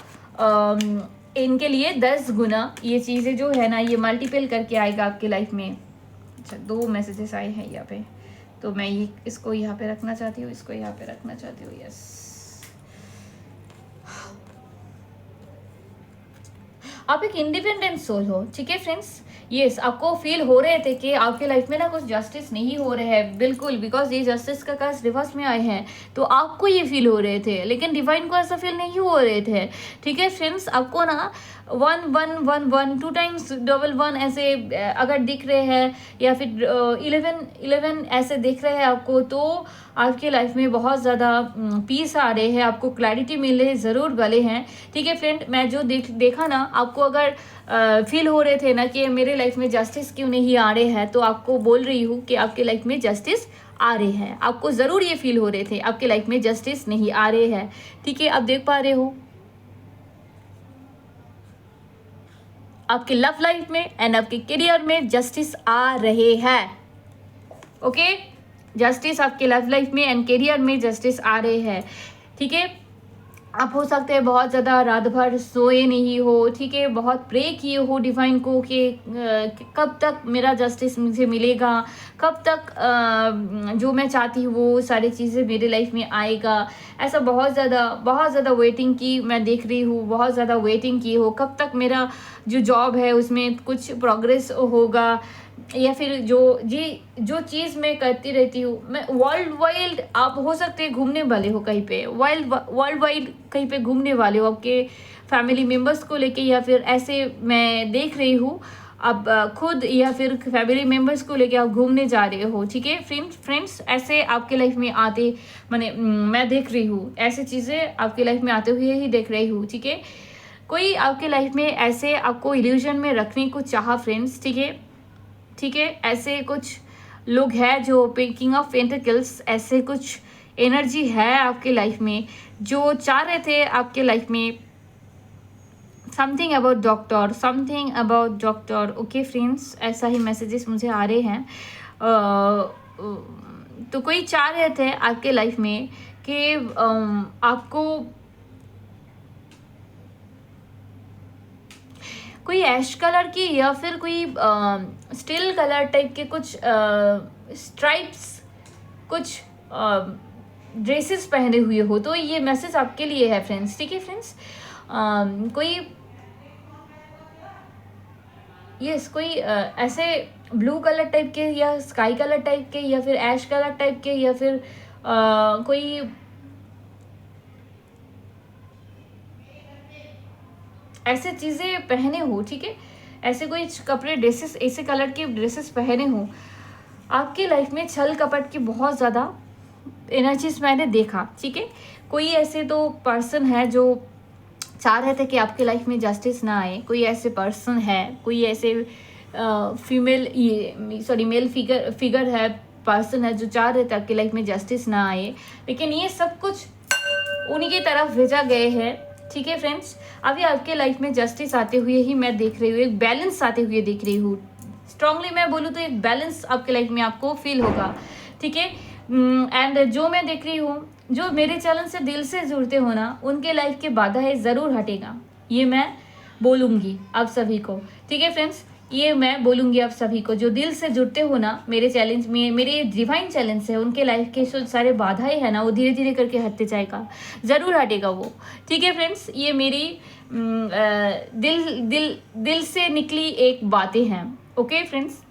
S1: इनके लिए 10 गुना ये चीज़ें जो है ना, ये मल्टीपल करके आएगा आपके लाइफ में। अच्छा, 2 मैसेजेस आए हैं यहाँ पे, तो मैं इसको यहाँ पे रखना चाहती हूँ, इसको यहाँ पे रखना चाहती हूँ। यस, आप एक इंडिपेंडेंट सोल हो, ठीक है फ्रेंड्स। यस, आपको फील हो रहे थे कि आपके लाइफ में ना कुछ जस्टिस नहीं हो रहे हैं, बिल्कुल, बिकॉज ये जस्टिस का कार्ड रिवर्स में आए हैं, तो आपको ये फील हो रहे थे, लेकिन डिवाइन को ऐसा फील नहीं हो रहे थे, ठीक है फ्रेंड्स। आपको ना 1 1 1 1 2 टाइम्स डबल 1 ऐसे अगर दिख रहे हैं, या फिर 11 ऐसे दिख रहे हैं आपको, तो आपके लाइफ में बहुत ज़्यादा पीस आ रहे हैं, आपको क्लैरिटी मिलने ज़रूर वाले हैं, ठीक है फ्रेंड। मैं जो देखा ना, आपको अगर फील हो रहे थे ना कि मेरे लाइफ में जस्टिस क्यों नहीं आ रहे हैं, तो आपको बोल रही हूँ कि आपके लाइफ में जस्टिस आ रहे हैं। आपको ज़रूर ये फील हो रहे थे आपके लाइफ में जस्टिस नहीं आ रहे हैं, ठीक है। आप देख पा रहे हो आपके लव लाइफ में एंड आपके करियर में जस्टिस आ रहे हैं, ओके। जस्टिस आपके लव लाइफ में एंड करियर में जस्टिस आ रहे हैं, ठीक है। आप हो सकते हैं बहुत ज़्यादा रात भर सोए नहीं हो, ठीक है, बहुत प्रे किए हो डिवाइन को कि कब तक मेरा जस्टिस मुझे मिलेगा, कब तक जो मैं चाहती हूँ वो सारी चीज़ें मेरे लाइफ में आएगा। ऐसा बहुत ज़्यादा वेटिंग की मैं देख रही हूँ, बहुत ज़्यादा वेटिंग की हो, कब तक मेरा जो जॉब है उसमें कुछ प्रोग्रेस होगा, या फिर जो चीज़ मैं करती रहती हूँ, मैं वर्ल्ड वाइड, आप हो सकते हैं घूमने वाले हो कहीं पे, वर्ल्ड वाइड कहीं पे घूमने वाले हो आपके फैमिली मेम्बर्स को लेके, या फिर ऐसे मैं देख रही हूँ आप खुद या फिर फैमिली मेम्बर्स को लेके आप घूमने जा रहे हो, ठीक है फ्रेंड्स, ऐसे आपके लाइफ में आते मैंने मैं देख रही हूँ, ऐसे चीज़ें आपके लाइफ में आते हुए ही देख रही हूँ, ठीक है। कोई आपके लाइफ में ऐसे आपको इल्यूजन में रखने को चाहा फ्रेंड्स, ठीक है। ऐसे कुछ लोग हैं जो किंग ऑफ पेंटिकल्स, ऐसे कुछ एनर्जी है आपके लाइफ में जो चाह रहे थे आपके लाइफ में something about doctor, okay friends, ऐसा ही मैसेजेस मुझे आ रहे हैं। तो कोई चाह रहे थे आपके लाइफ में कि आपको कोई ऐश कलर की या फिर कोई स्टील कलर टाइप के कुछ स्ट्राइप्स, कुछ ड्रेसेस पहने हुए हो, तो ये मैसेज आपके लिए है फ्रेंड्स, ठीक है फ्रेंड्स। कोई कोई ऐसे ब्लू कलर टाइप के या स्काई कलर टाइप के या फिर ऐश कलर टाइप के या फिर कोई ऐसे चीज़ें पहने हो, ठीक है। ऐसे कोई कपड़े ड्रेसेस, ऐसे कलर के ड्रेसेस पहने हो। आपकी लाइफ में छल कपट की बहुत ज़्यादा एनर्जीज मैंने देखा, ठीक है। कोई ऐसे तो पर्सन है जो चाह रहे थे कि आपके लाइफ में जस्टिस ना आए। कोई ऐसे पर्सन है, कोई ऐसे मेल फिगर है, पर्सन है जो चाह रहे थे आपके लाइफ में जस्टिस ना आए, लेकिन ये सब कुछ उन्हीं की तरफ भेजा गए हैं, ठीक है फ्रेंड्स। अभी आपके लाइफ में जस्टिस आते हुए ही मैं देख रही हूँ, एक बैलेंस आते हुए देख रही हूँ। स्ट्रांगली मैं बोलूँ तो एक बैलेंस आपके लाइफ में आपको फील होगा, ठीक है। एंड जो मैं देख रही हूँ, जो मेरे चैनल से दिल से जुड़ते हो ना, उनके लाइफ के बाधाएं ज़रूर हटेगा, ये मैं बोलूँगी आप सभी को, ठीक है फ्रेंड्स। ये मैं बोलूँगी आप सभी को, जो दिल से जुड़ते हो ना मेरे चैलेंज में, मेरे डिवाइन चैलेंज है, उनके लाइफ के जो सारे बाधाएं है ना, वो धीरे धीरे करके हटते जाएगा, ज़रूर हटेगा वो, ठीक है फ्रेंड्स। ये मेरी दिल से निकली एक बातें हैं, ओके फ्रेंड्स।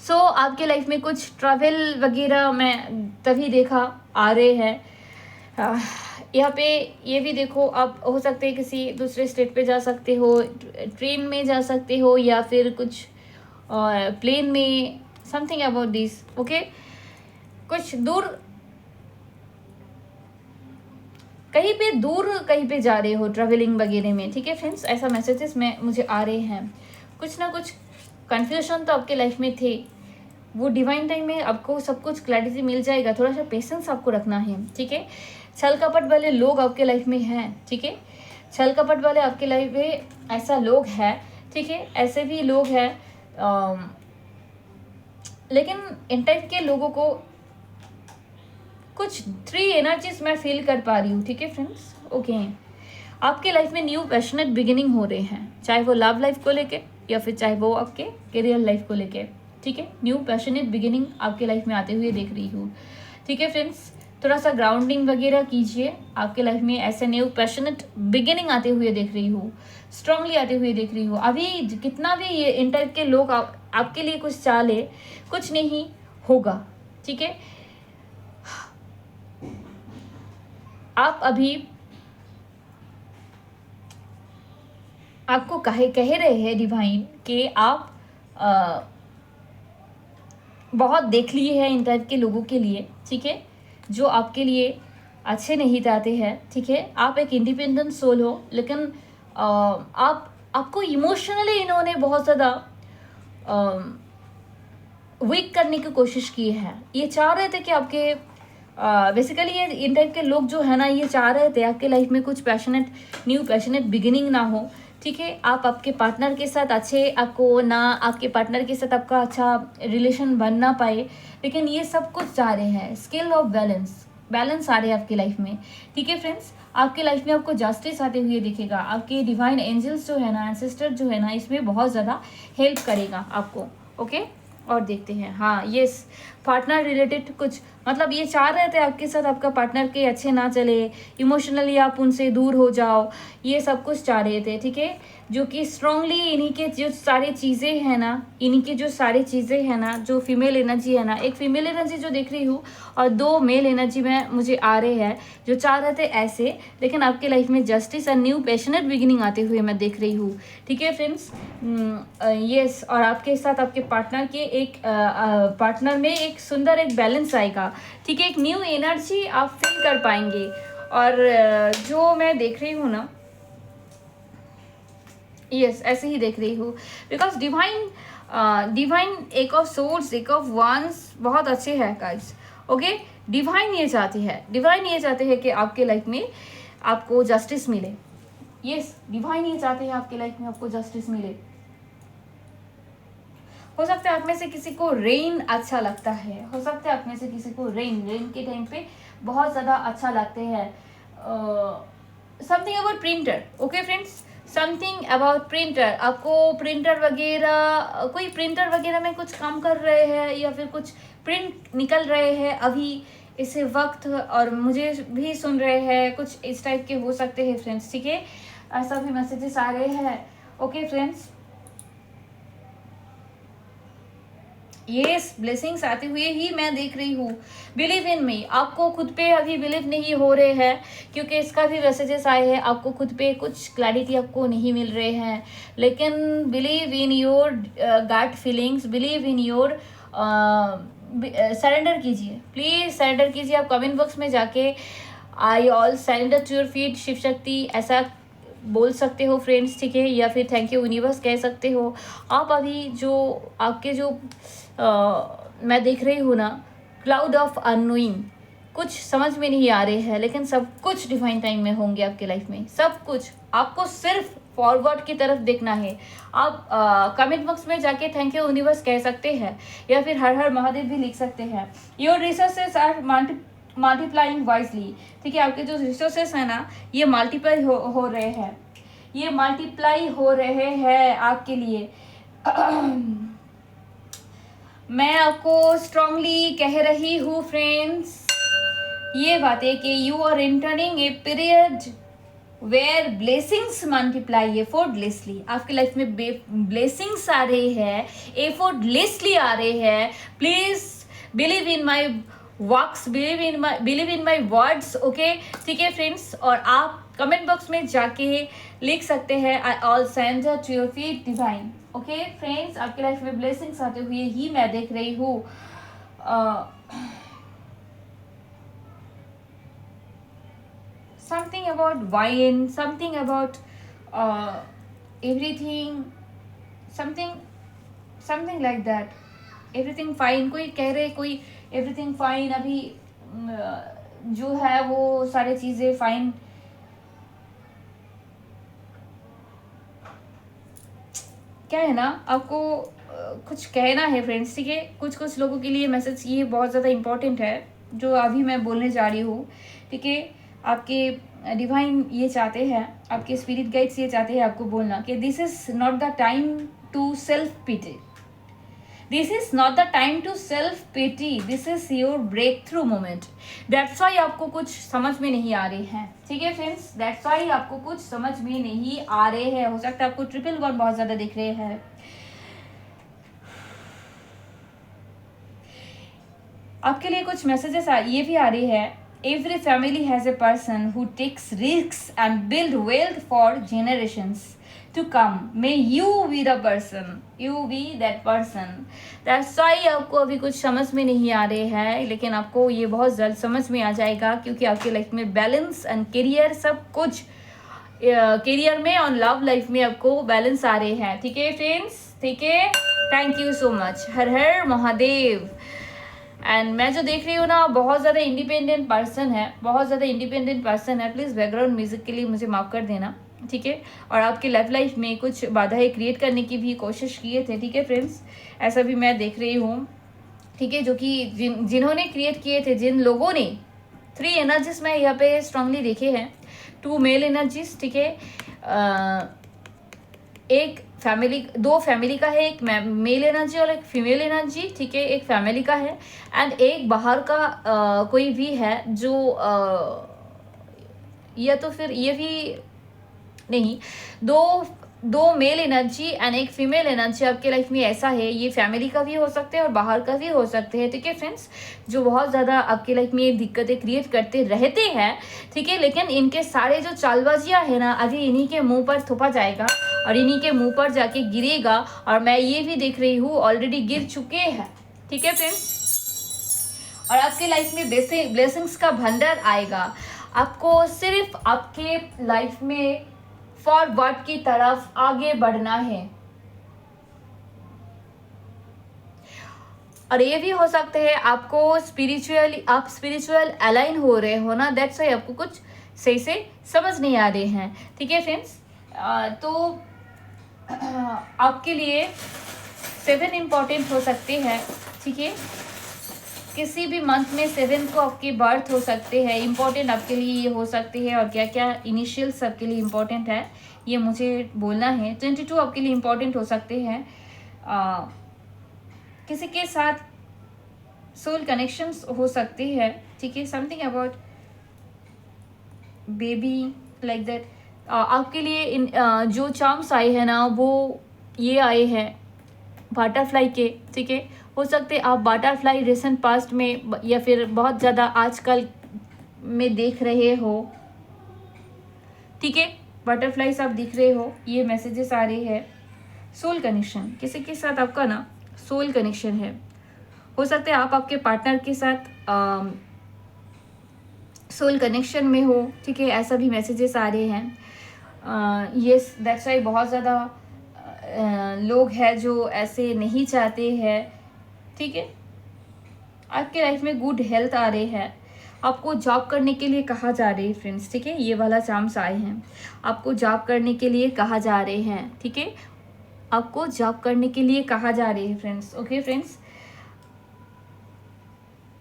S1: सो आपके लाइफ में कुछ ट्रैवल वगैरह मैं तभी देखा आ रहे हैं। यहाँ पे ये भी देखो, आप हो सकते हैं किसी दूसरे स्टेट पे जा सकते हो, ट्रेन में जा सकते हो या फिर कुछ प्लेन में, समथिंग अबाउट दिस, ओके। कुछ दूर कहीं पे जा रहे हो ट्रैवलिंग वगैरह में, ठीक है फ्रेंड्स। ऐसा मैसेजेस में मुझे आ रहे हैं। कुछ ना कुछ कन्फ्यूजन तो आपके लाइफ में थे, वो डिवाइन टाइम में आपको सब कुछ क्लैरिटी मिल जाएगा। थोड़ा सा पेशेंस आपको रखना है, ठीक है। छल कपट वाले लोग आपके लाइफ में हैं, ठीक है। छल कपट वाले आपके लाइफ में ऐसा लोग हैं, ठीक है। ऐसे भी लोग हैं, लेकिन इन टाइप के लोगों को कुछ 3 एनर्जीज मैं फील कर पा रही हूँ, ठीक है फ्रेंड्स, ओके। आपके लाइफ में न्यू पैशनेट बिगिनिंग हो रहे हैं, चाहे वो लव लाइफ को लेके या फिर चाहे वो आपके करियर लाइफ को लेके, ठीक है। न्यू पैशनेट बिगिनिंग आपके लाइफ में आते हुए देख रही हूँ, ठीक है फ्रेंड्स। थोड़ा सा ग्राउंडिंग वगैरह कीजिए, आपके लाइफ में ऐसे न्यू पैशनेट बिगिनिंग आते हुए देख रही हूँ, स्ट्रांगली आते हुए देख रही हूँ। अभी कितना भी ये इन टाइप के लोग आपके लिए कुछ चाह ले, कुछ नहीं होगा, ठीक है। आप अभी आपको कह रहे हैं डिवाइन कि आप बहुत देख लिए हैं इन टाइप के लोगों के लिए, ठीक है, जो आपके लिए अच्छे नहीं चाहते हैं, ठीक है। आप एक इंडिपेंडेंट सोल हो, लेकिन आपको इमोशनली इन्होंने बहुत ज़्यादा वीक करने की कोशिश की है। ये चाह रहे थे कि आपके बेसिकली ये इन टाइप के लोग जो है ना, ये चाह रहे थे आपके लाइफ में कुछ न्यू पैशनेट बिगिनिंग ना हो, ठीक है। आप आपके पार्टनर के साथ आपके पार्टनर के साथ आपका अच्छा रिलेशन बन ना पाए, लेकिन ये सब कुछ चाह रहे हैं। स्किल ऑफ बैलेंस आ रहे हैं आपकी लाइफ में, ठीक है फ्रेंड्स। आपके लाइफ में आपको जस्टिस आते हुए दिखेगा। आपके डिवाइन एंजल्स जो है ना, एंसेस्टर जो है ना, इसमें बहुत ज़्यादा हेल्प करेगा आपको, ओके। और देखते हैं, हाँ यस, पार्टनर रिलेटेड कुछ मतलब ये चाह रहे थे आपके साथ आपका पार्टनर के अच्छे ना चले, इमोशनली आप उनसे दूर हो जाओ, ये सब कुछ चाह रहे थे, ठीक है। जो कि स्ट्रांगली इन्हीं के जो सारी चीज़ें हैं ना, इन्हीं की जो सारी चीज़ें हैं ना, जो फीमेल एनर्जी है ना, एक फीमेल एनर्जी जो देख रही हूँ और 2 मेल एनर्जी में मुझे आ रहे हैं जो चाह रहे थे ऐसे, लेकिन आपके लाइफ में जस्टिस और न्यू पैशनेट बिगिनिंग आते हुए मैं देख रही हूँ, ठीक है फ्रेंड्स। यस, और आपके साथ आपके पार्टनर के एक पार्टनर में एक सुंदर एक बैलेंस आएगा, ठीक है। एक न्यू एनर्जी आप फील कर पाएंगे। और जो मैं देख रही हूँ ना, यस ऐसे ही देख रही हूँ, बिकॉज डिवाइन एक ऑफ सोर्स, एक ऑफ वंस बहुत अच्छे हैं गाइस, ओके। डिवाइन ये चाहते हैं कि आपके लाइफ में आपको जस्टिस मिले। यस, डिवाइन ये चाहते हैं आपके लाइफ में आपको जस्टिस मिले। हो सकता है आप में से किसी को रेन अच्छा लगता है, हो सकता है आप में से किसी को रेन के टाइम पे बहुत ज़्यादा अच्छा लगते हैं। Something about printer, okay friends, something about printer. आपको प्रिंटर वगैरह, कोई प्रिंटर वगैरह में कुछ काम कर रहे हैं या फिर कुछ प्रिंट निकल रहे हैं अभी इस वक्त, और मुझे भी सुन रहे हैं, कुछ इस टाइप के हो सकते हैं फ्रेंड्स, ठीक है। ऐसा भी मैसेजेस आ रहे हैं, ओके फ्रेंड्स। यस, ब्लेसिंग्स आते हुए ही मैं देख रही हूँ। बिलीव इन मी, आपको खुद पे अभी बिलीव नहीं हो रहे हैं, क्योंकि इसका भी मैसेजेस आए हैं, आपको खुद पे कुछ क्लैरिटी आपको नहीं मिल रहे हैं, लेकिन believe in your gut feelings, believe in your, surrender कीजिए, प्लीज़ सरेंडर कीजिए। आप कमेंट बॉक्स में जाके I all surrender to your feet Shiv Shakti ऐसा बोल सकते हो फ्रेंड्स, ठीक है, या फिर थैंक यू यूनिवर्स कह सकते हो। आप अभी जो आपके जो मैं देख रही हूँ ना, क्लाउड ऑफ अननोइंग, कुछ समझ में नहीं आ रहे हैं, लेकिन सब कुछ डिवाइन टाइम में होंगे आपके लाइफ में, सब कुछ। आपको सिर्फ फॉरवर्ड की तरफ देखना है। आप कमेंट बॉक्स में जाके थैंक यू यूनिवर्स कह सकते हैं, या फिर हर हर महादेव भी लिख सकते हैं। Your resources are multiplying wisely, ठीक है। आपके जो रिसोर्सेस है ना, ये मल्टीप्लाई हो रहे हैं, ये मल्टीप्लाई हो रहे हैं आपके लिए। मैं आपको स्ट्रांगली कह रही हूँ फ्रेंड्स ये बातें कि you are entering a period where blessings multiply effortlessly. आपकी लाइफ में ब्लेसिंग्स आ रहे हैं, एफोर्टलेसली आ रहे हैं। Please believe in my works, believe in my words, okay, ठीक है फ्रेंड्स। और आप कमेंट बॉक्स में जाके लिख सकते हैं I all surrender to your feet divine, okay friends. आपकी लाइफ में ब्लेसिंग्स आते हुए ही मैं देख रही हूँ। something about wine, something about everything, something like that, everything fine। कोई कह रहे, कोई everything fine, अभी जो है वो सारी चीज़ें फाइन। क्या है ना, आपको कुछ कहना है फ्रेंड्स, ठीक है। कुछ लोगों के लिए मैसेज ये बहुत ज़्यादा इम्पोर्टेंट है जो अभी मैं बोलने जा रही हूँ, ठीक है। आपके डिवाइन ये चाहते हैं, आपके स्पिरिट गाइड्स ये चाहते हैं आपको बोलना कि this is not the time to self pity, this is not the time to self pity, this is your breakthrough moment. That's why आपको कुछ समझ में नहीं आ रहे हैं, ठीक है फ्रेंड्स। दैट्स वाई आपको कुछ समझ में नहीं आ रहे हैं। हो सकता है आपको 111 बहुत ज़्यादा दिख रहे हैं। आपके लिए कुछ मैसेजेस ये भी आ रही है। Every family has a person who takes risks and build wealth for generations to come. May you be the person, you be that person. That's why आपको अभी कुछ समझ में नहीं आ रहे हैं, लेकिन आपको ये बहुत जल्द समझ में आ जाएगा, क्योंकि आपके लाइफ में बैलेंस एंड करियर सब कुछ, करियर में और लव लाइफ में आपको बैलेंस आ रहे हैं, ठीक है फ्रेंड्स, ठीक है। Thank you so much. Her her Mahadev. And मैं जो देख रही हूँ ना, बहुत ज़्यादा इंडिपेंडेंट पर्सन है, बहुत ज़्यादा इंडिपेंडेंट पर्सन है। प्लीज़ बैकग्राउंड म्यूजिक के लिए मुझे माफ़ कर देना, ठीक है। और आपके लव लाइफ में कुछ बाधाएं क्रिएट करने की भी कोशिश किए थे, ठीक है फ्रेंड्स, ऐसा भी मैं देख रही हूँ, ठीक है। जो कि जिन्होंने क्रिएट किए थे, जिन लोगों ने 3 एनर्जीज मैं यहाँ पे स्ट्रांगली देखे हैं, 2 मेल एनर्जीज, ठीक है, एक फैमिली, दो फैमिली का है, एक मेल एनर्जी और एक फीमेल एनर्जी, ठीक है, एक फैमिली का है एंड एक बाहर का कोई भी है जो या तो फिर ये भी नहीं, दो मेल एनर्जी एंड एक फीमेल एनर्जी आपके लाइफ में ऐसा है। ये फैमिली का भी हो सकते हैं और बाहर का भी हो सकते हैं, ठीक है फ्रेंड्स, जो बहुत ज़्यादा आपके लाइफ में दिक्कतें क्रिएट करते रहते हैं, ठीक है। लेकिन इनके सारे जो चालबाजियाँ है ना, अभी इन्हीं के मुंह पर थोपा जाएगा और इन्हीं के मुंह पर जाके गिरेगा। और मैं ये भी देख रही हूँ ऑलरेडी गिर चुके हैं, ठीक है फ्रेंड्स। और आपके लाइफ में ब्लेसिंग्स का भंडार आएगा। आपको सिर्फ आपके लाइफ में फॉरवर्ड की तरफ आगे बढ़ना है। और ये भी हो सकता है आपको आप स्पिरिचुअल अलाइन हो रहे हो ना, दैट्स वाई आपको कुछ सही से समझ नहीं आ रहे हैं, ठीक है फ्रेंड्स। तो आपके लिए 7 इम्पॉर्टेंट हो सकते हैं, ठीक है। किसी भी मंथ में 7 को आपकी बर्थ हो सकते हैं, इम्पॉर्टेंट आपके लिए ये हो सकते हैं। और क्या क्या इनिशियल्स आपके लिए इम्पॉर्टेंट है ये मुझे बोलना है। 22 आपके लिए इम्पॉर्टेंट हो सकते हैं। किसी के साथ सोल कनेक्शंस हो सकते हैं, ठीक है, something about baby like that. आपके लिए जो चार्म्स आए हैं ना, वो ये आए हैं बटरफ्लाई के, ठीक है। हो सकते आप बटरफ्लाई रिसेंट पास्ट में या फिर बहुत ज़्यादा आजकल में देख रहे हो, ठीक है, बटरफ्लाइज आप दिख रहे हो, ये मैसेजेस आ रहे हैं। सोल कनेक्शन, किसी के साथ आपका ना सोल कनेक्शन है। हो सकता है आप आपके पार्टनर के साथ सोल कनेक्शन में हो, ठीक है, ऐसा भी मैसेजेस आ रहे हैं। यस, दैट्स वाई बहुत ज़्यादा लोग हैं जो ऐसे नहीं चाहते हैं, ठीक है। आपके लाइफ में गुड हेल्थ आ रहे हैं। आपको जॉब करने के लिए कहा जा रही है फ्रेंड्स, ठीक है, ये वाला चांस आए हैं। आपको जॉब करने के लिए कहा जा रहे हैं, ठीक है, आपको जॉब करने के लिए कहा जा रही है फ्रेंड्स, ओके फ्रेंड्स।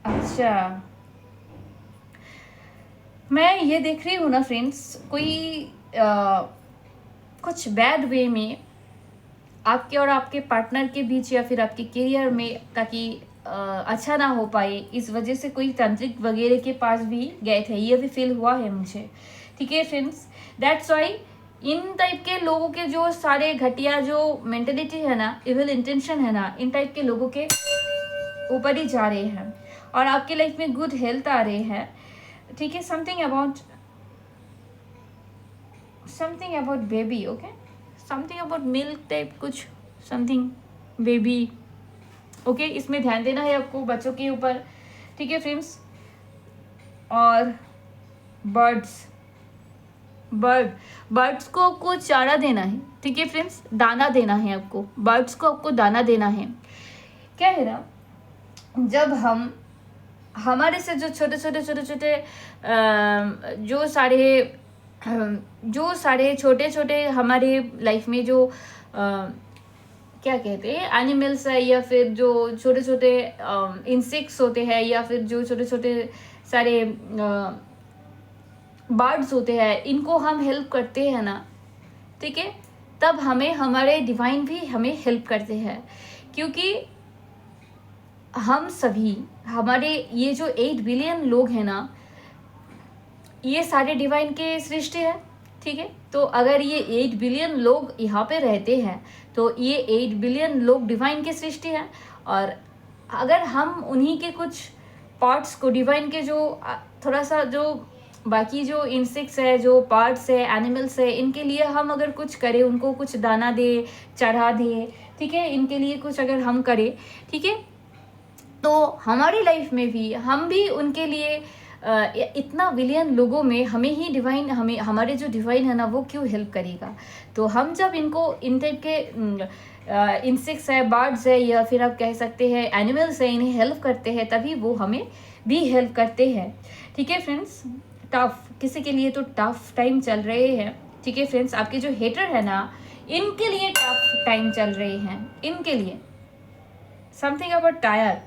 S1: अच्छा, मैं ये देख रही हूँ ना फ्रेंड्स, कोई कुछ बैड वे में आपके और आपके पार्टनर के बीच या फिर आपके करियर में, ताकि अच्छा ना हो पाए, इस वजह से कोई तांत्रिक वगैरह के पास भी गए थे, ये भी फील हुआ है मुझे, ठीक है friends. That's why in type के लोगों के जो सारे घटिया जो मेंटेलिटी है ना, इविल इंटेंशन है ना, इन टाइप के लोगों के ऊपर ही जा रहे हैं। और आपके लाइफ में गुड हेल्थ आ रहे हैं, ठीक है, something about baby, okay, something about milk type कुछ, समथिंग बेबी, ओके, इसमें ध्यान देना है आपको बच्चों के ऊपर, ठीक है फ्रेंड्स। और बर्ड्स को आपको चारा देना है, ठीक है फ्रेंड्स, दाना देना है आपको, बर्ड्स को आपको दाना देना है। क्या है ना, जब हम हमारे से जो छोटे छोटे छोटे हमारे लाइफ में जो क्या कहते हैं एनिमल्स है, या फिर जो छोटे छोटे इंसेक्ट्स होते हैं, या फिर जो छोटे छोटे सारे बर्ड्स होते हैं, इनको हम हेल्प करते हैं ना, ठीक है, तब हमें हमारे डिवाइन भी हमें हेल्प करते हैं। क्योंकि हम सभी, हमारे ये जो 8 बिलियन लोग हैं ना, ये सारे डिवाइन के सृष्टि है, ठीक है। तो अगर ये 8 बिलियन लोग यहाँ पे रहते हैं, तो ये 8 बिलियन लोग डिवाइन के सृष्टि हैं। और अगर हम उन्हीं के कुछ पार्ट्स को, डिवाइन के जो थोड़ा सा जो बाकी जो इंसेक्ट्स है, जो पार्ट्स है, एनिमल्स है, इनके लिए हम अगर कुछ करें, उनको कुछ दाना दे, चढ़ा दे, ठीक है, इनके लिए कुछ अगर हम करें, ठीक है, तो हमारी लाइफ में भी हम भी उनके लिए इतना बिलियन लोगों में हमें ही डिवाइन, हमें हमारे जो डिवाइन है ना, वो क्यों हेल्प करेगा। तो हम जब इनको इन टाइप के इंसेक्ट्स है, बर्ड्स है, या फिर आप कह सकते हैं एनिमल्स है, इन्हें हेल्प करते हैं, तभी वो हमें भी हेल्प करते हैं, ठीक है फ्रेंड्स। टफ, किसी के लिए तो टफ टाइम चल रहे हैं, ठीक है फ्रेंड्स। आपके जो हेटर है ना, इनके लिए टफ टाइम चल रहे हैं, इनके लिए समथिंग अबाउट टायर,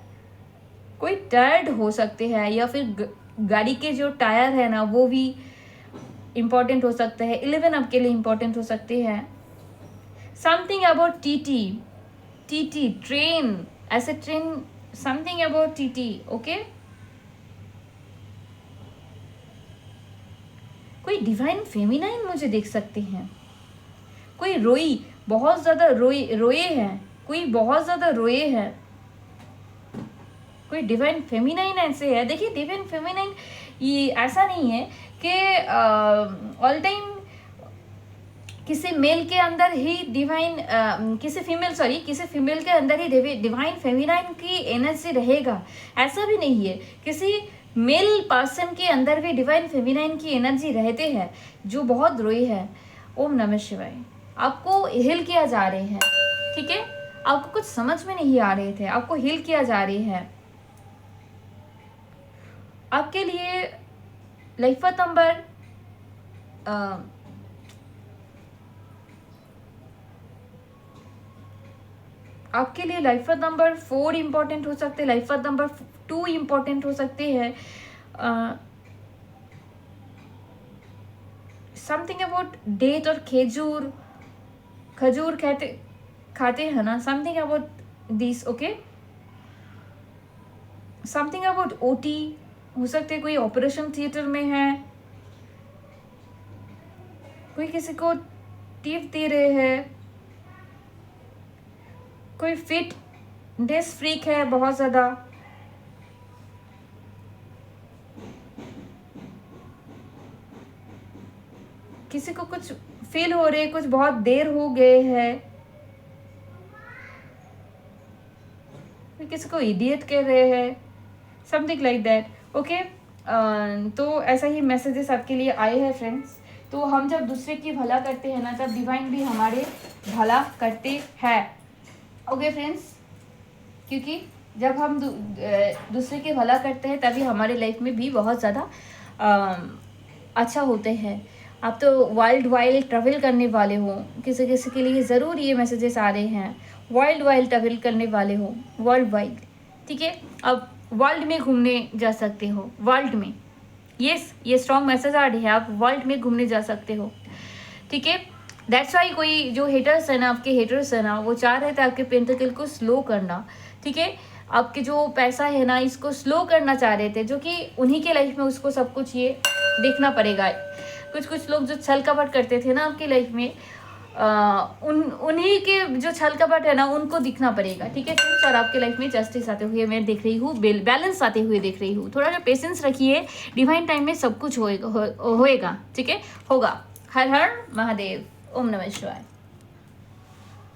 S1: कोई टायर्ड हो सकते हैं, या फिर गाड़ी के जो टायर है ना, वो भी इम्पोर्टेंट हो सकते हैं। 11 आपके लिए इम्पोर्टेंट हो सकते हैं। समथिंग अबाउट टीटी ट्रेन, ऐसे train, something about TT. Okay, कोई डिवाइन फेमिनाइन मुझे देख सकते हैं, कोई रोई, बहुत ज़्यादा रोए हैं, कोई बहुत ज़्यादा रोए हैं, कोई डिवाइन फेमिनाइन ऐसे है। देखिए डिवाइन फेमिनाइन ये ऐसा नहीं है कि ऑल टाइम किसी मेल के अंदर ही डिवाइन, किसी फीमेल के अंदर ही डिवाइन फेमिनाइन की एनर्जी रहेगा, ऐसा भी नहीं है। किसी मेल पर्सन के अंदर भी डिवाइन फेमिनाइन की एनर्जी रहते हैं जो बहुत रोई है। ओम नमः शिवाय। आपको हील किया जा रहे हैं, ठीक है, आपको कुछ समझ में नहीं आ रहे थे, आपको हील किया जा रही है। आपके लिए लाइफ नंबर आपके लिए लाइफ नंबर 4 इम्पोर्टेंट हो सकते हैं, लाइफ नंबर 2 इम्पोर्टेंट हो सकते हैं। समथिंग अबाउट डेट और खजूर खाते हैं ना, something about this. Okay, something about OT हो सकते, कोई ऑपरेशन थिएटर में है, कोई किसी को टिप दे रहे हैं, कोई फिटनेस फ्रीक है बहुत ज़्यादा, किसी को कुछ फील हो रहे, कुछ बहुत देर हो गए है, किसी को इडियट कह रहे हैं, समथिंग लाइक दैट। ओके, तो ऐसा ही मैसेजेस आपके लिए आए हैं फ्रेंड्स। तो हम जब दूसरे की भला करते हैं ना, तब डिवाइन भी हमारे भला करते हैं। ओके फ्रेंड्स, क्योंकि जब हम दूसरे के भला करते हैं तभी हमारे लाइफ में भी बहुत ज़्यादा अच्छा होते हैं। आप तो वर्ल्ड वाइड ट्रैवल करने वाले हो, किसी किसी के लिए ज़रूर ये मैसेजेस आ रहे हैं, वर्ल्ड वाइड ट्रैवल करने वाले हो, वर्ल्ड वाइड, ठीक है, अब वर्ल्ड में घूमने जा सकते हो, वर्ल्ड में, यस, ये स्ट्रॉन्ग मैसेज आ रही है, आप वर्ल्ड में घूमने जा सकते हो, ठीक है। दैट्स वाई कोई जो हेटर्स है ना, आपके हेटर्स है ना, वो चाह रहे थे आपके पेंटिकल को स्लो करना, ठीक है, आपके जो पैसा है ना इसको स्लो करना चाह रहे थे, जो कि उन्हीं के लाइफ में उसको सब कुछ ये देखना पड़ेगा। कुछ लोग जो छल कपट करते थे ना आपकी लाइफ में, उन्हीं के जो छल कपट है ना उनको दिखना पड़ेगा, ठीक है फ्रेंड्स। और आपके लाइफ में जस्टिस आते हुए मैं देख रही हूँ, बैलेंस आते हुए देख रही हूँ। थोड़ा सा पेशेंस रखिए, डिवाइन टाइम में सब कुछ होएगा, ठीक है, होगा। हर हर महादेव, ओम नमः शिवाय।